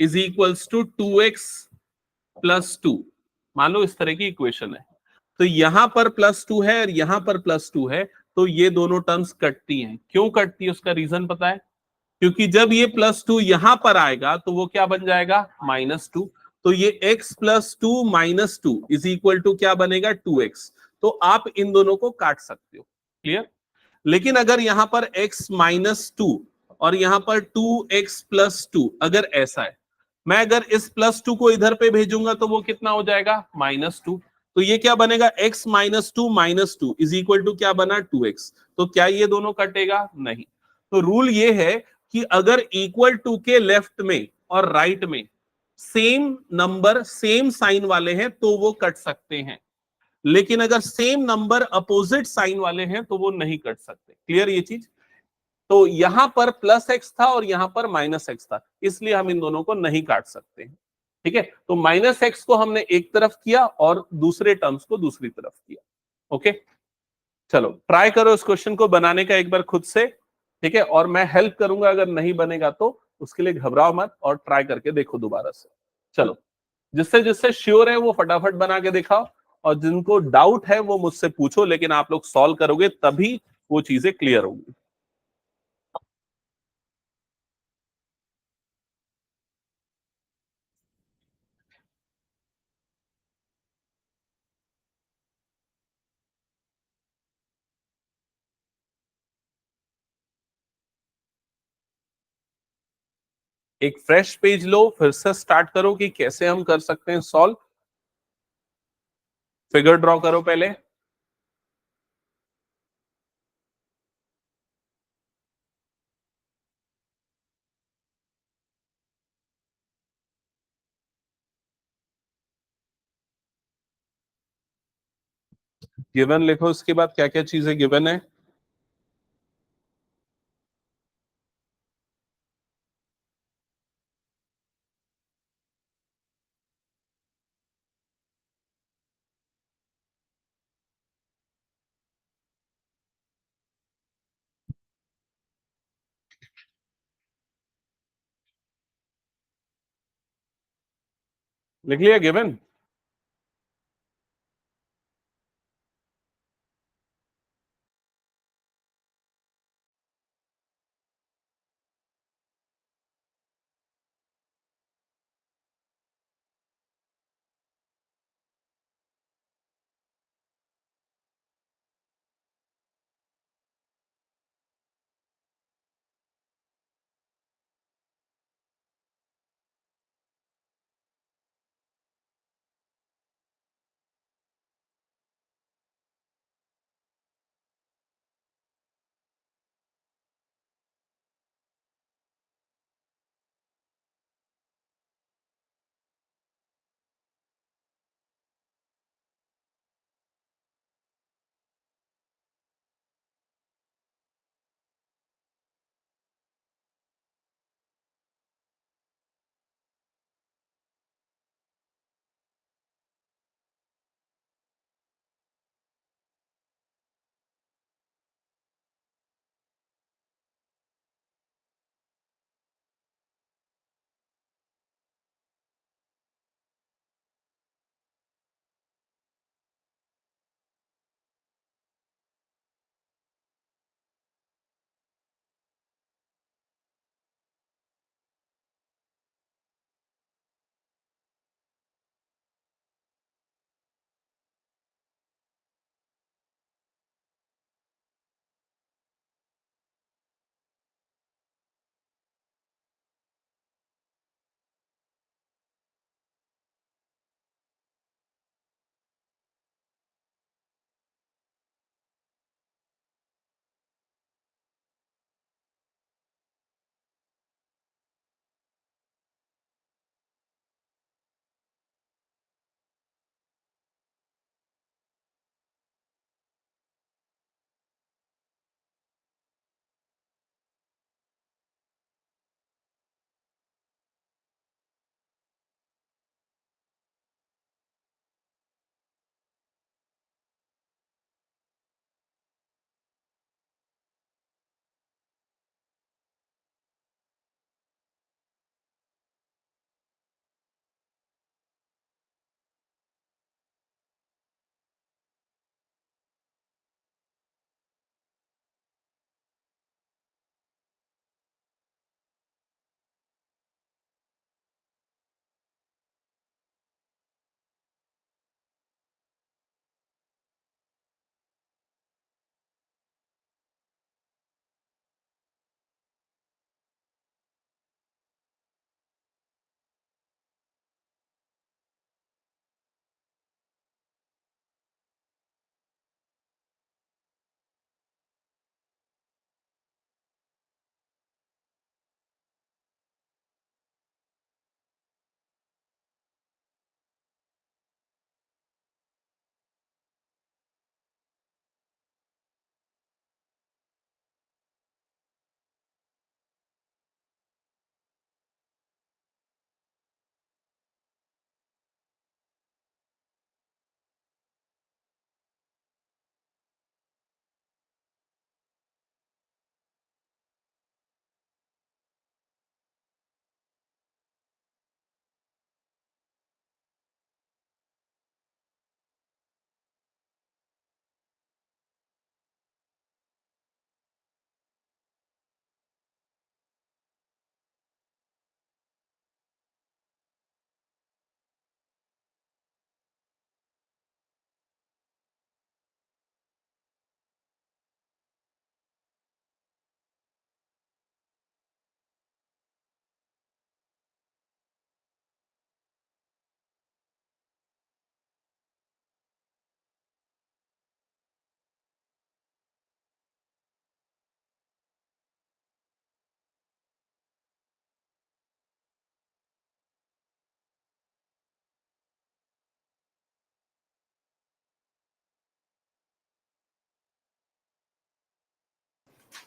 is equals to 2x plus two, मान लो इस तरह की इक्वेशन है, तो यहां पर प्लस टू है और यहां पर प्लस टू है, तो ये दोनों टर्म्स कटती हैं। क्यों कटती है, उसका रीजन पता है, क्योंकि जब ये प्लस टू यहां पर आएगा तो वो क्या बन जाएगा, माइनस टू। तो ये x plus two minus two is equal to क्या बनेगा, 2x। तो आप इन दोनों को काट सकते हो। क्लियर? लेकिन अगर यहां पर x माइनस टू और यहां पर 2x प्लस टू अगर ऐसा है, मैं अगर इस प्लस टू को इधर पे भेजूंगा तो वो कितना हो जाएगा, -2। तो ये क्या बनेगा, x minus two is equal to क्या बना, 2x। तो क्या ये दोनों कटेगा, नहीं। तो रूल ये है कि अगर इक्वल टू के लेफ्ट में और राइट में सेम नंबर सेम साइन वाले हैं तो वो कट सकते हैं, लेकिन अगर सेम नंबर अपोजिट साइन वाले हैं तो वो नहीं कट सकते। क्लियर ये चीज? तो यहां पर प्लस एक्स था और यहां पर माइनस एक्स था, इसलिए हम इन दोनों को नहीं काट सकते हैं। ठीक है, तो माइनस एक्स को हमने एक तरफ किया और दूसरे टर्म्स को दूसरी तरफ किया। ओके, चलो ट्राई करो इस क्वेश्चन को बनाने का एक बार खुद से। ठीक है, और मैं हेल्प करूंगा, अगर नहीं बनेगा तो उसके लिए घबराओ मत और ट्राई करके देखो दोबारा से। चलो, जिससे जिससे श्योर है वो फटाफट बना के दिखाओ, और जिनको डाउट है वो मुझसे पूछो, लेकिन आप लोग सॉल्व करोगे तभी वो चीजें क्लियर होंगी। एक फ्रेश पेज लो, फिर से स्टार्ट करो कि कैसे हम कर सकते हैं सॉल्व। फिगर ड्रॉ करो पहले। गिवन लिखो, उसके बाद क्या क्या चीजें गिवन है। लिख लिया गिवन।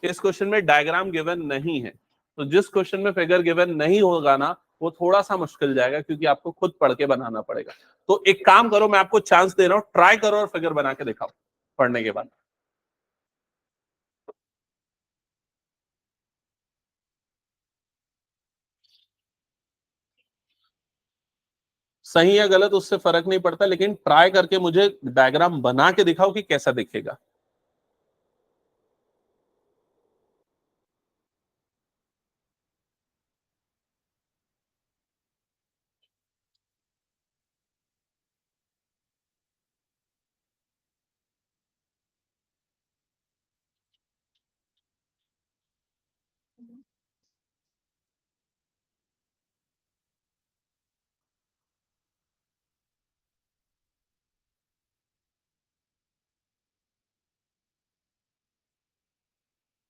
इस क्वेश्चन में डायग्राम गिवन नहीं है, तो जिस क्वेश्चन में फिगर गिवन नहीं होगा ना वो थोड़ा सा मुश्किल जाएगा, क्योंकि आपको खुद पढ़ के बनाना पड़ेगा। तो एक काम करो, मैं आपको चांस दे रहा हूं, ट्राई करो और फिगर बना के दिखाओ पढ़ने के बाद। सही या गलत उससे फर्क नहीं पड़ता, लेकिन ट्राई करके मुझे डायग्राम बना के दिखाओ कि कैसा दिखेगा।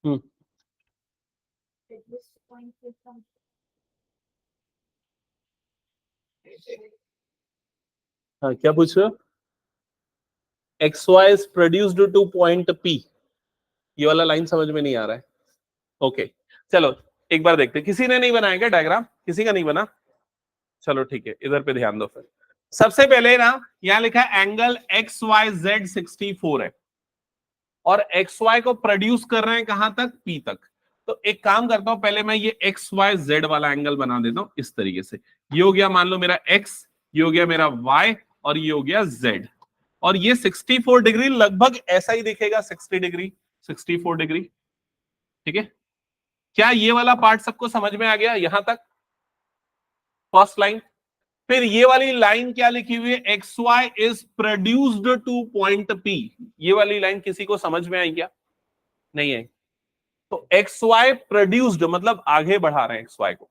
हम्म। हाँ, क्या पूछ रहे हो? X Y is produced to point P, ये वाला लाइन समझ में नहीं आ रहा है। ओके, चलो एक बार देखते हैं। किसी ने नहीं बनाया क्या डायग्राम? किसी का नहीं बना? चलो ठीक है, इधर पे ध्यान दो। फिर सबसे पहले ना यहां लिखा है एंगल एक्स वाई जेड 64 है, और एक्स वाई को प्रोड्यूस कर रहे हैं कहां तक? पी तक। तो एक काम करता हूं, पहले मैं ये एक्स वाई जेड वाला एंगल बना देता हूं इस तरीके से। ये हो गया मान लो मेरा एक्स, ये हो गया मेरा वाई, और ये हो गया जेड। और ये 64 डिग्री लगभग ऐसा ही दिखेगा, 60 डिग्री 64 डिग्री। ठीक है, क्या ये वाला पार्ट सबको समझ में आ गया यहां तक? First line. फिर ये वाली लाइन क्या लिखी हुई है? X Y is produced to point P. ये वाली लाइन किसी को समझ में आई क्या? नहीं है। तो एक्स वाई प्रोड्यूस्ड मतलब आगे बढ़ा रहे हैं एक्स वाई को।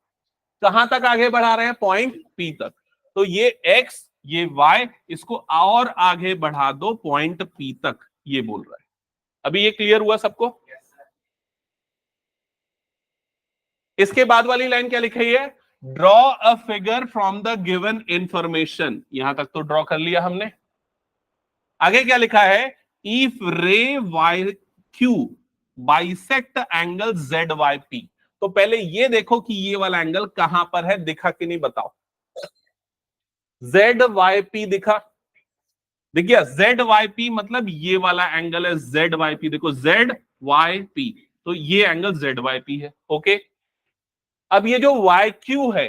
कहां तक आगे बढ़ा रहे हैं? पॉइंट पी तक। तो ये एक्स, ये वाई, इसको और आगे बढ़ा दो पॉइंट पी तक, ये बोल रहा है। अभी ये क्लियर हुआ सबको? इसके बाद वाली लाइन क्या लिखी है? Draw a figure from the given information. यहां तक तो ड्रॉ कर लिया हमने। आगे क्या लिखा है? If ray Y Q bisect angle Z Y P. तो पहले ये देखो कि ये वाला एंगल कहां पर है, दिखा कि नहीं बताओ। जेड वाई पी दिखा? दिख गया? जेड वाई पी मतलब ये वाला एंगल है जेड वाई पी। देखो जेड वाई पी, तो ये एंगल जेड वाई पी है। ओके, अब ये जो वाई क्यू है,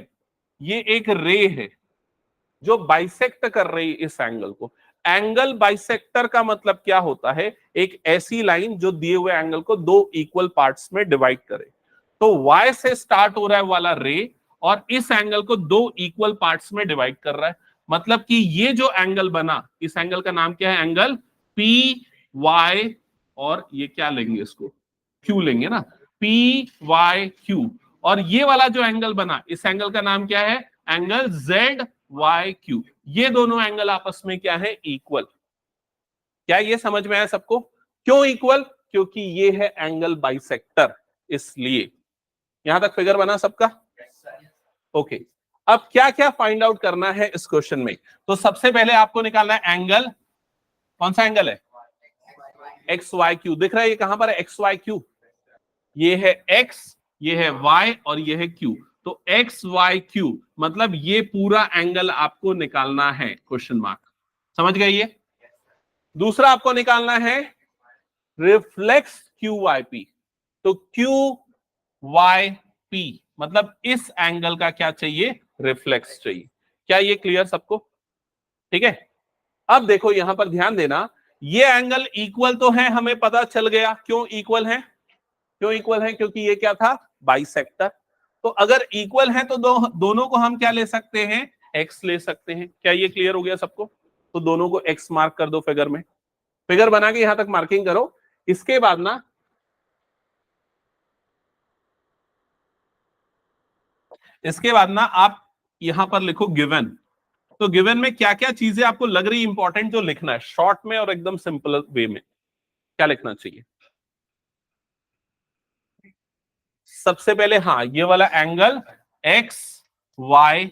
ये एक रे है जो बाइसेक्ट कर रही है इस एंगल को। एंगल बाइसेक्टर का मतलब क्या होता है? एक ऐसी लाइन जो दिए हुए एंगल को दो इक्वल पार्ट्स में डिवाइड करे। तो y से स्टार्ट हो रहा है वाला रे, और इस एंगल को दो इक्वल पार्ट्स में डिवाइड कर रहा है। मतलब कि ये जो एंगल बना, इस एंगल का नाम क्या है? एंगल पी वाई, और ये क्या लेंगे? इसको क्यू लेंगे ना, पी वाई क्यू। और ये वाला जो एंगल बना, इस एंगल का नाम क्या है? Angle Z Y Q. ये दोनों एंगल आपस में क्या है? इक्वल। क्या ये समझ में आया सबको? क्यों इक्वल? क्योंकि ये है एंगल बाइसेक्टर, इसलिए। यहां तक फिगर बना सबका? ओके, अब क्या क्या फाइंड आउट करना है इस क्वेश्चन में? तो सबसे पहले आपको निकालना है एंगल। कौन सा एंगल है? X Y Q. दिख रहा है ये कहां पर है? X Y Q. ये है एक्स, ये है वाई, और ये है क्यू। तो एक्स वाई क्यू मतलब ये पूरा एंगल आपको निकालना है, क्वेश्चन मार्क। समझ गए ये? दूसरा आपको निकालना है रिफ्लेक्स क्यू वाई पी। तो क्यू वाई पी मतलब इस एंगल का क्या चाहिए? रिफ्लेक्स चाहिए। क्या ये क्लियर सबको? ठीक है, अब देखो यहां पर ध्यान देना, ये एंगल इक्वल तो है, हमें पता चल गया। क्यों इक्वल है? क्यों इक्वल है? क्योंकि ये क्या था? बाइसेक्टर। तो अगर इक्वल है तो दोनों को हम क्या ले सकते हैं? एक्स ले सकते हैं। क्या ये क्लियर हो गया सबको? तो दोनों को एक्स मार्क कर दो फिगर में। फिगर बना के यहां तक मार्किंग करो। इसके बाद ना आप यहां पर लिखो गिवन। तो गिवन में क्या क्या चीजें आपको लग रही इंपॉर्टेंट जो लिखना है शॉर्ट में और एकदम सिंपल वे में, क्या लिखना चाहिए? सबसे पहले हाँ, ये वाला angle X Y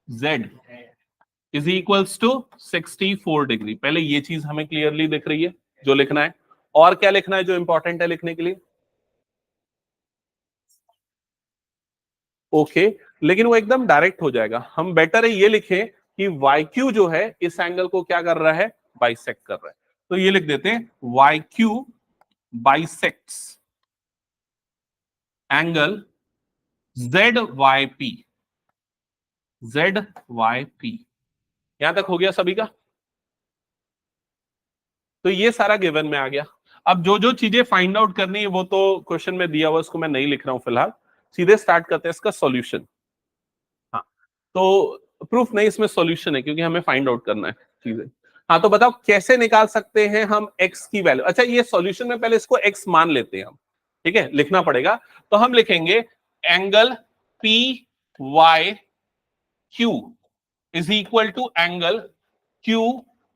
Z is equals to 64 degree. पहले ये चीज हमें क्लियरली दिख रही है जो लिखना है। और क्या लिखना है जो इंपॉर्टेंट है लिखने के लिए? ओके, लेकिन वो एकदम डायरेक्ट हो जाएगा। हम बेटर है ये लिखें कि वाई क्यू जो है इस एंगल को क्या कर रहा है, बाइसेक्ट कर रहा है। तो ये लिख देते हैं Y Q bisects angle Z Y P. Z Y P, यहां तक हो गया सभी का? तो ये सारा गिवन में आ गया। अब जो जो चीजें फाइंड आउट करनी है वो तो क्वेश्चन में दिया हुआ, उसको मैं नहीं लिख रहा हूं फिलहाल। सीधे स्टार्ट करते हैं इसका सॉल्यूशन। हाँ, तो प्रूफ नहीं, इसमें सॉल्यूशन है क्योंकि हमें फाइंड आउट करना है चीजें। हाँ, तो बताओ कैसे निकाल सकते हैं हम x की वैल्यू? अच्छा, ये सॉल्यूशन में पहले इसको x मान लेते हैं हम, ठीक है, लिखना पड़ेगा। तो हम लिखेंगे angle P Y Q is equal to angle Q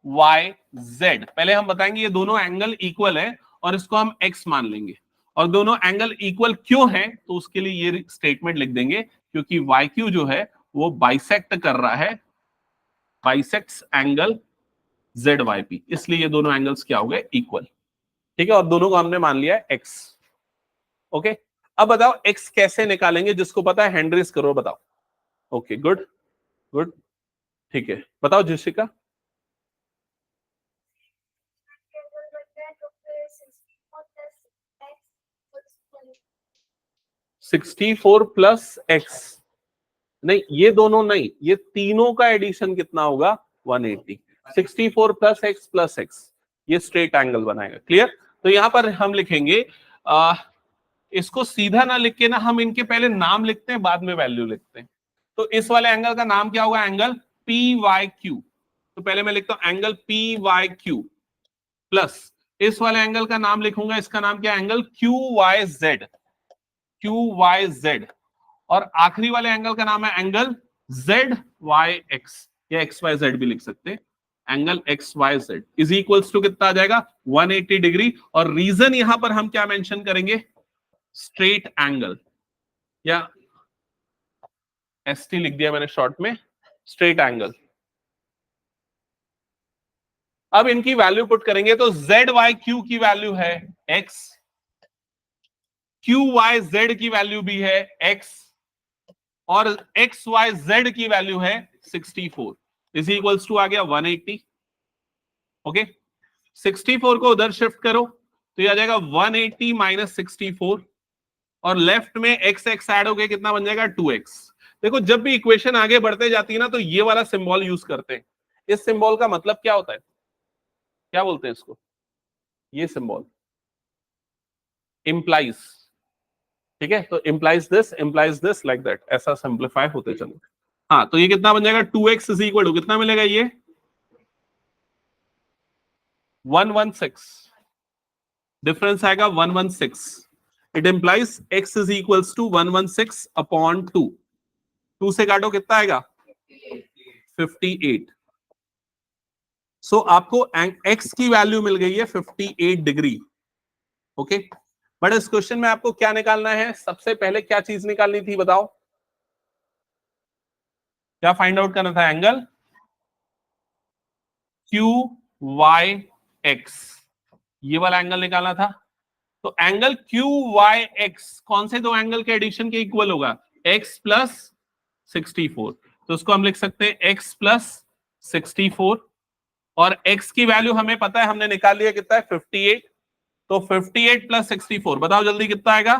Y Z. पहले हम बताएंगे ये दोनों एंगल इक्वल है और इसको हम x मान लेंगे। और दोनों एंगल इक्वल क्यों है, तो उसके लिए ये स्टेटमेंट लिख देंगे क्योंकि वाई क्यू जो है वो बाइसेक्ट कर रहा है, bisects angle Z Y P, इसलिए ये दोनों एंगल्स क्या हो गए, इक्वल। ठीक है, और दोनों को हमने मान लिया है x। ओके, अब बताओ x कैसे निकालेंगे? जिसको पता है हैंड रेज करो, बताओ। ओके, गुड गुड, ठीक है, बताओ जिशिका। 64 प्लस एक्स, नहीं ये दोनों नहीं, ये तीनों का एडिशन कितना होगा, 180। 64 प्लस एक्स, ये स्ट्रेट एंगल बनाएगा। क्लियर? तो यहां पर हम लिखेंगे इसको सीधा ना लिख के ना, हम इनके पहले नाम लिखते हैं बाद में वैल्यू लिखते हैं। तो इस वाले एंगल का नाम क्या होगा, एंगल पी वाई क्यू। तो पहले मैं लिखता हूं angle P Y Q, plus इस वाले एंगल का नाम लिखूंगा, इसका नाम क्या, angle Q Y Z. Q Y Z. और आखिरी वाले एंगल का नाम है एंगल जेड वाई एक्स, या एक्स वाई जेड भी लिख सकते हैं। Angle X Y Z is equals to कितना आ जाएगा, 180 डिग्री। और रीजन यहां पर हम क्या मेंशन करेंगे, स्ट्रेट एंगल, या एसटी लिख दिया मैंने शॉर्ट में, स्ट्रेट एंगल। अब इनकी वैल्यू पुट करेंगे तो जेड वाई क्यू की वैल्यू है एक्स, क्यू वाई जेड की वैल्यू भी है एक्स, और एक्स वाई जेड की वैल्यू है 64 इज इक्वल्स टू आ गया 180। ओके, 64 को उधर शिफ्ट करो तो ये आ जाएगा 180 माइनस 64, और लेफ्ट में एक्स एक्स ऐड हो गया, कितना बन जाएगा 2x। देखो जब भी इक्वेशन आगे बढ़ते जाती है ना, तो ये वाला सिंबल यूज करते हैं। इस सिंबल का मतलब क्या होता है, क्या बोलते हैं इसको, ये सिंबल इंप्लाइज। ठीक है, तो इंप्लाइज दिस लाइक दैट, ऐसा सिंप्लीफाई होते चलो। हाँ, तो ये कितना बन जाएगा, 2x इज इक्वल टू कितना मिलेगा, ये 116, डिफरेंस आएगा 116। It implies x is equals to 116 upon 2। 2 से काटो कितना आएगा, 58। सो आपको x की वैल्यू मिल गई है 58 डिग्री। ओके, बट इस क्वेश्चन में आपको क्या निकालना है, सबसे पहले क्या चीज निकालनी थी बताओ, क्या फाइंड आउट करना था, एंगल क्यू वाई एक्स, ये वाला एंगल निकालना था। तो एंगल क्यू वाई एक्स कौन से दो एंगल के एडिशन के इक्वल होगा, x प्लस 64। तो उसको हम लिख सकते हैं x प्लस 64, और x की वैल्यू हमें पता है, हमने निकाल लिया कितना है, 58। तो 58 प्लस 64 बताओ जल्दी कितना आएगा,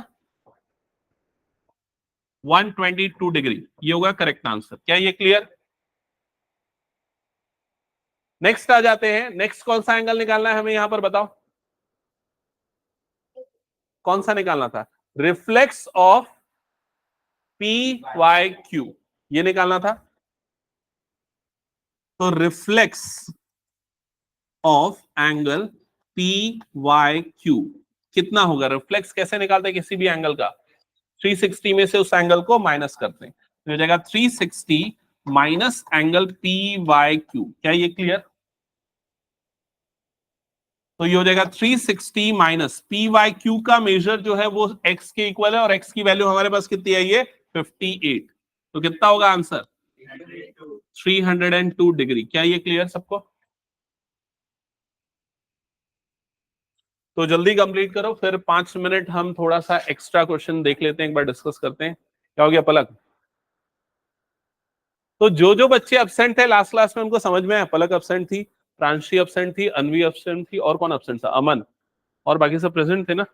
122 डिग्री। ये होगा करेक्ट आंसर। क्या ये क्लियर? नेक्स्ट आ जाते हैं, नेक्स्ट कौन सा एंगल निकालना है हमें यहां पर बताओ, कौन सा निकालना था, reflex of P Y Q, ये निकालना था। तो reflex of angle P Y Q कितना होगा, रिफ्लेक्स कैसे निकालते हैं किसी भी एंगल का, 360 में से उस एंगल को माइनस करते हैं, तो हो जाएगा 360 minus angle P Y Q. क्या ये क्लियर? तो ये हो जाएगा 360 माइनस पी वाई क्यू का मेजर जो है वो x के इक्वल है, और x की वैल्यू हमारे पास कितनी आई है, 58। तो कितना होगा आंसर, 302 डिग्री। क्या ये क्लियर सबको? तो जल्दी कंप्लीट करो, फिर 5 मिनट हम थोड़ा सा एक्स्ट्रा क्वेश्चन देख लेते हैं, एक बार डिस्कस करते हैं। क्या हो गया पलक? तो जो जो बच्चे अब्सेंट थे लास्ट क्लास में उनको समझ में आया? पलक अब्सेंट थी, प्रांशी अब्सेंट थी, अनवी अब्सेंट थी, और कौन अब्सेंट था? अमन। और बाकी सब प्रेजेंट थे ना?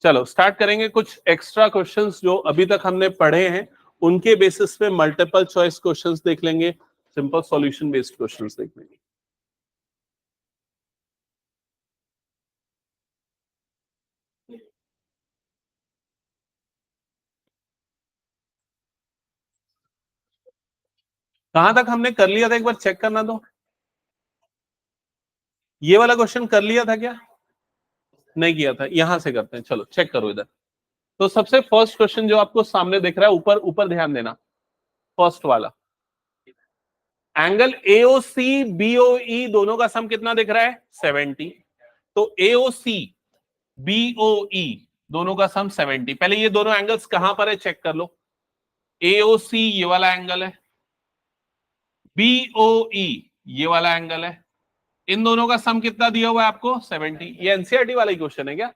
चलो स्टार्ट करेंगे कुछ एक्स्ट्रा क्वेश्चंस जो अभी तक हमने पढ़े हैं, उनके बेसिस पे मल्टीपल चॉइस क्वेश्चंस देख लेंगे, सिंपल सॉल्यूशन बेस्ड क्वेश्चंस देख लेंगे। कहां तक हमने कर लिया था, एक बार चेक करना दो। ये वाला क्वेश्चन कर लिया था क्या? नहीं किया था। यहां से करते हैं, चलो चेक करो इधर। तो सबसे फर्स्ट क्वेश्चन जो आपको सामने दिख रहा है, ऊपर ऊपर ध्यान देना, फर्स्ट वाला एंगल एओसी बीओई दोनों का सम कितना दिख रहा है? 70। तो एओसी बीओई दोनों का सम 70। पहले ये दोनों एंगल्स कहां पर है चेक कर लो। एओसी ये वाला एंगल है, बीओई ये वाला एंगल है, इन दोनों का सम कितना दिया हुआ है आपको? 70। ये एनसीईआरटी वाला ही क्वेश्चन है क्या?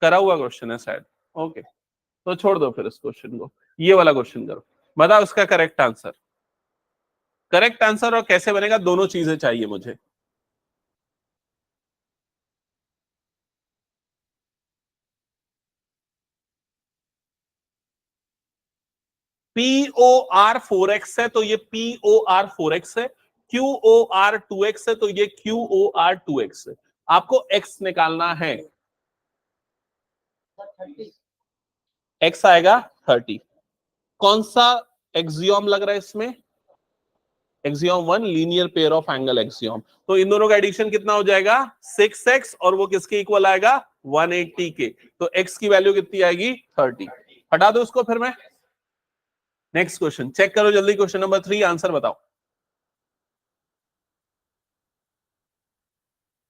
करा हुआ क्वेश्चन है शायद। ओके, तो छोड़ दो फिर इस क्वेश्चन को, ये वाला क्वेश्चन करो। बताओ इसका करेक्ट आंसर। करेक्ट आंसर और कैसे बनेगा, दोनों चीजें चाहिए मुझे। POR 4x है तो ये POR 4x है, QOR 2x है तो ये QOR 2x है। आपको x निकालना है, x आएगा 30। कौन सा एक्सियोम लग रहा है इसमें? Axiom 1, linear pair of angle axiom. तो इन दोनों का एडिशन कितना हो जाएगा? 6x, और वो किसके इक्वल आएगा? 180 के। तो x की वैल्यू कितनी आएगी? 30। हटा दो उसको फिर मैं। नेक्स्ट क्वेश्चन चेक करो जल्दी, क्वेश्चन नंबर 3, आंसर बताओ।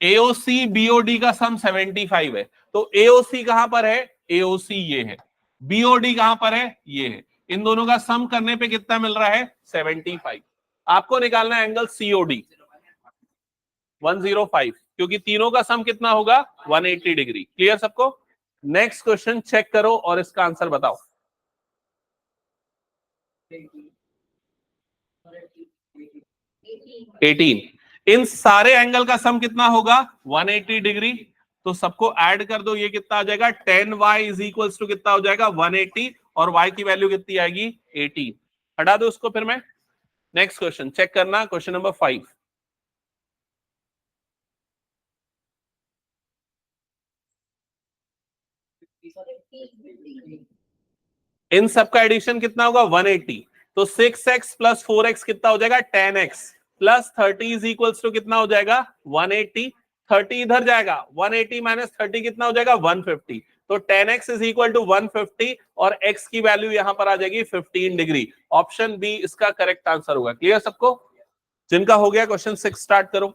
एओसी बीओडी का सम 75 है, तो एओसी कहां पर है? एओसी ये है, बीओडी कहां पर है? ये है। इन दोनों का सम करने पे कितना मिल रहा है? 75। आपको निकालना है एंगल सीओडी 105, क्योंकि तीनों का सम कितना होगा? 180 डिग्री। क्लियर सबको? नेक्स्ट क्वेश्चन चेक करो और इसका आंसर बताओ। 18। इन सारे एंगल का सम कितना होगा? 180 डिग्री। तो सबको ऐड कर दो, ये कितना आ जाएगा? 10y इज इक्वल्स टू कितना हो जाएगा? 180, और y की वैल्यू कितनी आएगी? 18। हटा दो उसको फिर मैं। नेक्स्ट क्वेश्चन चेक करना, क्वेश्चन नंबर 5। इन सबका एडिशन कितना होगा? 180। तो 6x प्लस 4x कितना हो जाएगा? 10x plus 30 is equals to कितना हो जाएगा? 180। 30 इधर जाएगा, 180 माइनस 30 कितना हो जाएगा? 150। तो 10x इज इक्वल टू 150, और x की वैल्यू यहां पर आ जाएगी 15 डिग्री। ऑप्शन बी इसका करेक्ट आंसर होगा। क्लियर सबको? जिनका हो गया क्वेश्चन 6 स्टार्ट करो।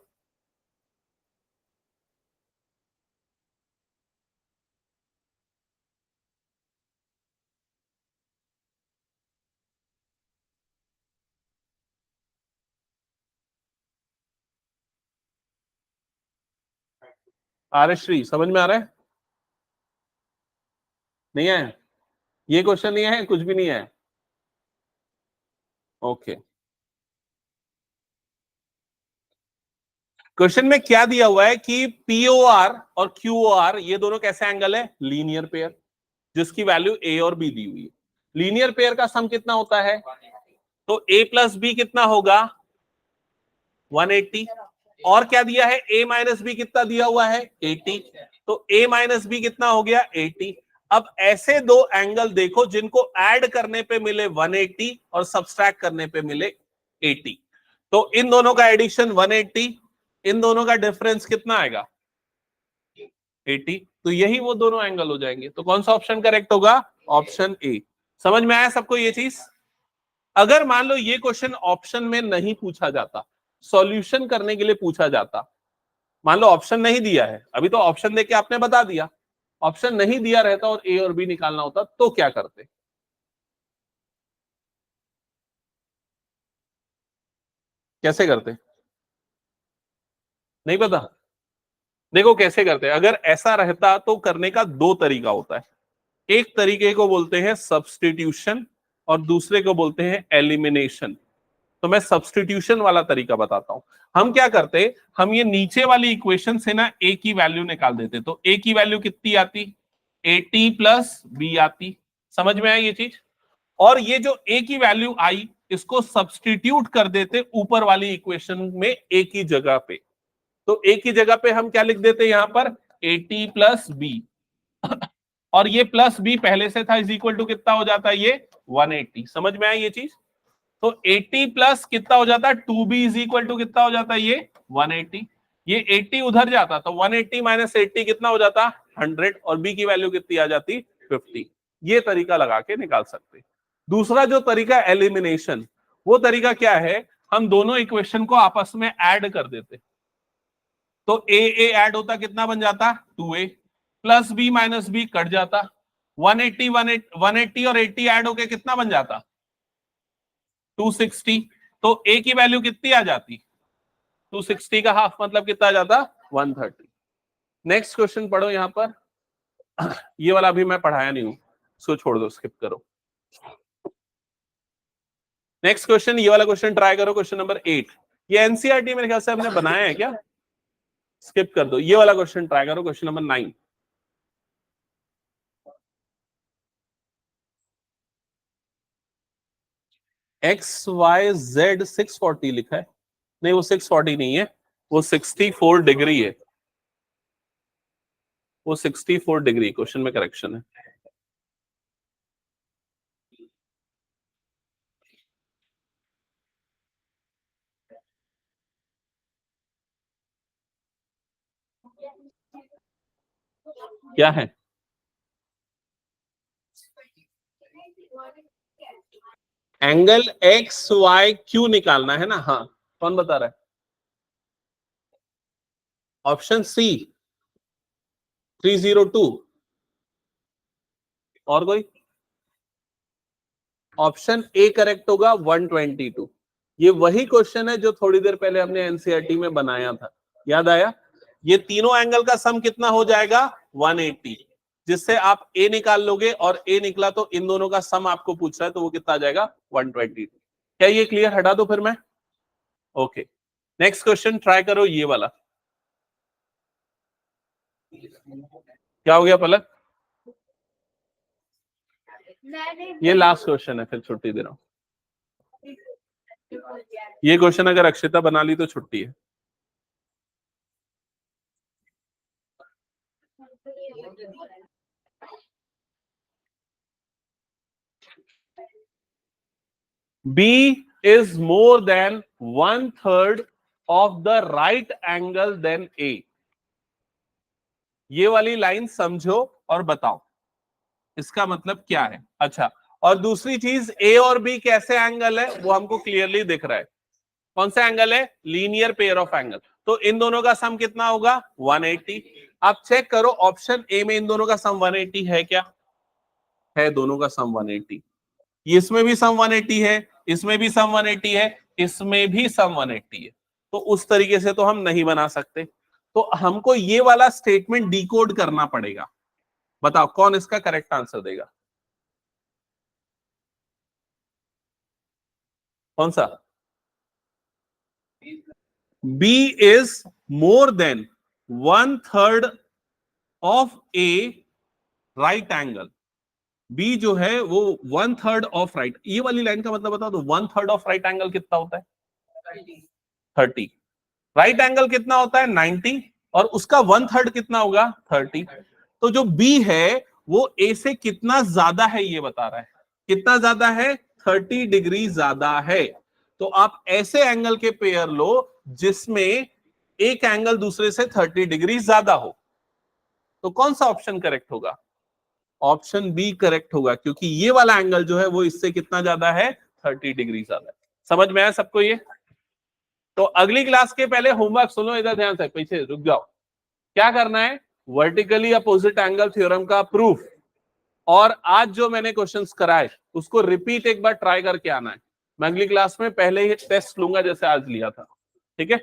आरश्री समझ में आ रहा है? नहीं आया? ये क्वेश्चन नहीं है, कुछ भी नहीं है? ओके, क्वेश्चन में क्या दिया हुआ है कि पीओआर और क्यूओआर ये दोनों कैसे एंगल है? लीनियर पेयर, जिसकी वैल्यू ए और बी दी हुई है। लीनियर पेयर का सम कितना होता है? तो ए प्लस बी कितना होगा? 180। और क्या दिया है? ए माइनस बी कितना दिया हुआ है? 80। तो ए माइनस बी कितना हो गया? 80। अब ऐसे दो एंगल देखो जिनको ऐड करने पे मिले 180 और सब्सट्रैक्ट करने पे मिले 80। तो इन दोनों का एडिशन 180, इन दोनों का डिफरेंस कितना आएगा? 80। तो यही वो दोनों एंगल हो जाएंगे। तो कौन सा ऑप्शन करेक्ट होगा? Option A. समझ में आया सबको ये चीज? अगर मान लो ये क्वेश्चन ऑप्शन में नहीं पूछा जाता, सॉल्यूशन करने के लिए पूछा जाता, मान लो ऑप्शन नहीं दिया है, अभी तो ऑप्शन देके आपने बता दिया, ऑप्शन नहीं दिया रहता और ए और बी निकालना होता तो क्या करते? कैसे करते? नहीं पता? देखो कैसे करते हैं। अगर ऐसा रहता तो करने का दो तरीका होता है। एक तरीके को बोलते हैं सब्स्टिट्यूशन और दूसरे को बोलते हैं एलिमिनेशन। तो मैं सब्स्टिट्यूशन वाला तरीका बताता हूं। हम क्या करते, हम ये नीचे वाली इक्वेशन से ना ए की वैल्यू निकाल देते। तो ए की वैल्यू कितनी आती? 80 प्लस बी आती। समझ में आई ये चीज? और ये जो ए की वैल्यू आई इसको सब्स्टिट्यूट कर देते ऊपर वाली इक्वेशन में ए की जगह पे। तो ए की जगह पे हम क्या लिख देते यहां पर? 80 प्लस बी। और ये प्लस बी पहले से था, इज इक्वल टू कितना हो जाता है ये? 180। समझ में आई ये चीज? तो 80 प्लस कितना हो जाता है? 2b इज इक्वल टू कितना हो जाता है ये? 180। ये 80 उधर जाता तो 180 माइनस 80 कितना हो जाता? 100। और b की वैल्यू कितनी आ जाती? 50। ये तरीका लगा के निकाल सकते। दूसरा जो तरीका एलिमिनेशन, वो तरीका क्या है? हम दोनों इक्वेशन को आपस में ऐड कर देते। तो ए ऐड होता कितना बन जाता? 2a plus b minus b cut जाता। 180 और 80 ऐड होके कितना बन जाता? 260। तो ए की वैल्यू कितनी आ जाती? 260 का हाफ मतलब कितना आ जाता? 130। नेक्स्ट क्वेश्चन पढ़ो यहां पर। ये वाला अभी मैं पढ़ाया नहीं हूं, इसको छोड़ दो, स्किप करो। नेक्स्ट क्वेश्चन, ये वाला क्वेश्चन ट्राई करो, क्वेश्चन नंबर 8। ये एनसीईआरटी मेरे ख्याल से हमने बनाया है क्या? स्किप कर दो। ये वाला क्वेश्चन ट्राई करो, question number 9। X Y Z 640 लिखा है। नहीं, वो 640 नहीं है, वो 64 डिग्री है। वो 64 डिग्री, क्वेश्चन में करेक्शन है। क्या है? एंगल एक्स वाई क्यू निकालना है ना? हाँ, कौन बता रहा है? Option C 302। और कोई? ऑप्शन ए करेक्ट होगा 122। ये वही क्वेश्चन है जो थोड़ी देर पहले हमने एनसीईआरटी में बनाया था, याद आया? ये तीनों एंगल का सम कितना हो जाएगा? 180। जिससे आप ए निकाल लोगे और ए निकला तो इन दोनों का सम आपको पूछ रहा है, तो वो कितना आ जाएगा? 122। क्या ये क्लियर? हटा दो फिर मैं। ओके, नेक्स्ट क्वेश्चन ट्राई करो, ये वाला। क्या हो गया पलक? ये लास्ट क्वेश्चन है, फिर छुट्टी दे रहा हूं। ये क्वेश्चन अगर अक्षिता बना ली तो छुट्टी है। B is more than 1/3 of the right angle than A। ये वाली लाइन समझो और बताओ इसका मतलब क्या है। अच्छा, और दूसरी चीज, ए और बी कैसे एंगल है वो हमको क्लियरली दिख रहा है। कौन सा एंगल है? Linear pair of angle. तो इन दोनों का सम कितना होगा? 180। आप चेक करो ऑप्शन ए में इन दोनों का सम 180 है क्या? है, दोनों का सम 180। इसमें भी सम 180 है, इसमें भी सम 180 है, इसमें भी सम 180 है। तो उस तरीके से तो हम नहीं बना सकते। तो हमको ये वाला स्टेटमेंट डिकोड करना पड़ेगा। बताओ कौन इसका करेक्ट आंसर देगा? कौन सा? B is more than 1/3 of a right angle. B जो है वो 1/3 ऑफ राइट, ये वाली लाइन का मतलब बता दो। 1/3 ऑफ राइट एंगल कितना होता है? 30। राइट एंगल कितना होता है? 90। और उसका 1/3 कितना होगा? 30। तो जो बी है वो ए से कितना ज्यादा है ये बता रहा है। कितना ज्यादा है? 30 डिग्री ज्यादा है। तो आप ऐसे एंगल के पेयर लो जिसमें एक एंगल दूसरे से 30 डिग्री ज्यादा हो। तो कौन सा ऑप्शन करेक्ट होगा? ऑप्शन बी करेक्ट होगा, क्योंकि ये वाला एंगल जो है वो इससे कितना ज्यादा है? 30 डिग्री ज्यादा है। समझ में आया सबको ये? तो अगली क्लास के पहले होमवर्क सुनो, इधर ध्यान से, पीछे रुक जाओ। क्या करना है? वर्टिकली अपोजिट एंगल थ्योरम का प्रूफ, और आज जो मैंने क्वेश्चंस कराए उसको रिपीट एक बार ट्राई करके आना है। मैं अगली क्लास में पहले ही टेस्ट लूंगा जैसे आज लिया था, ठीक है।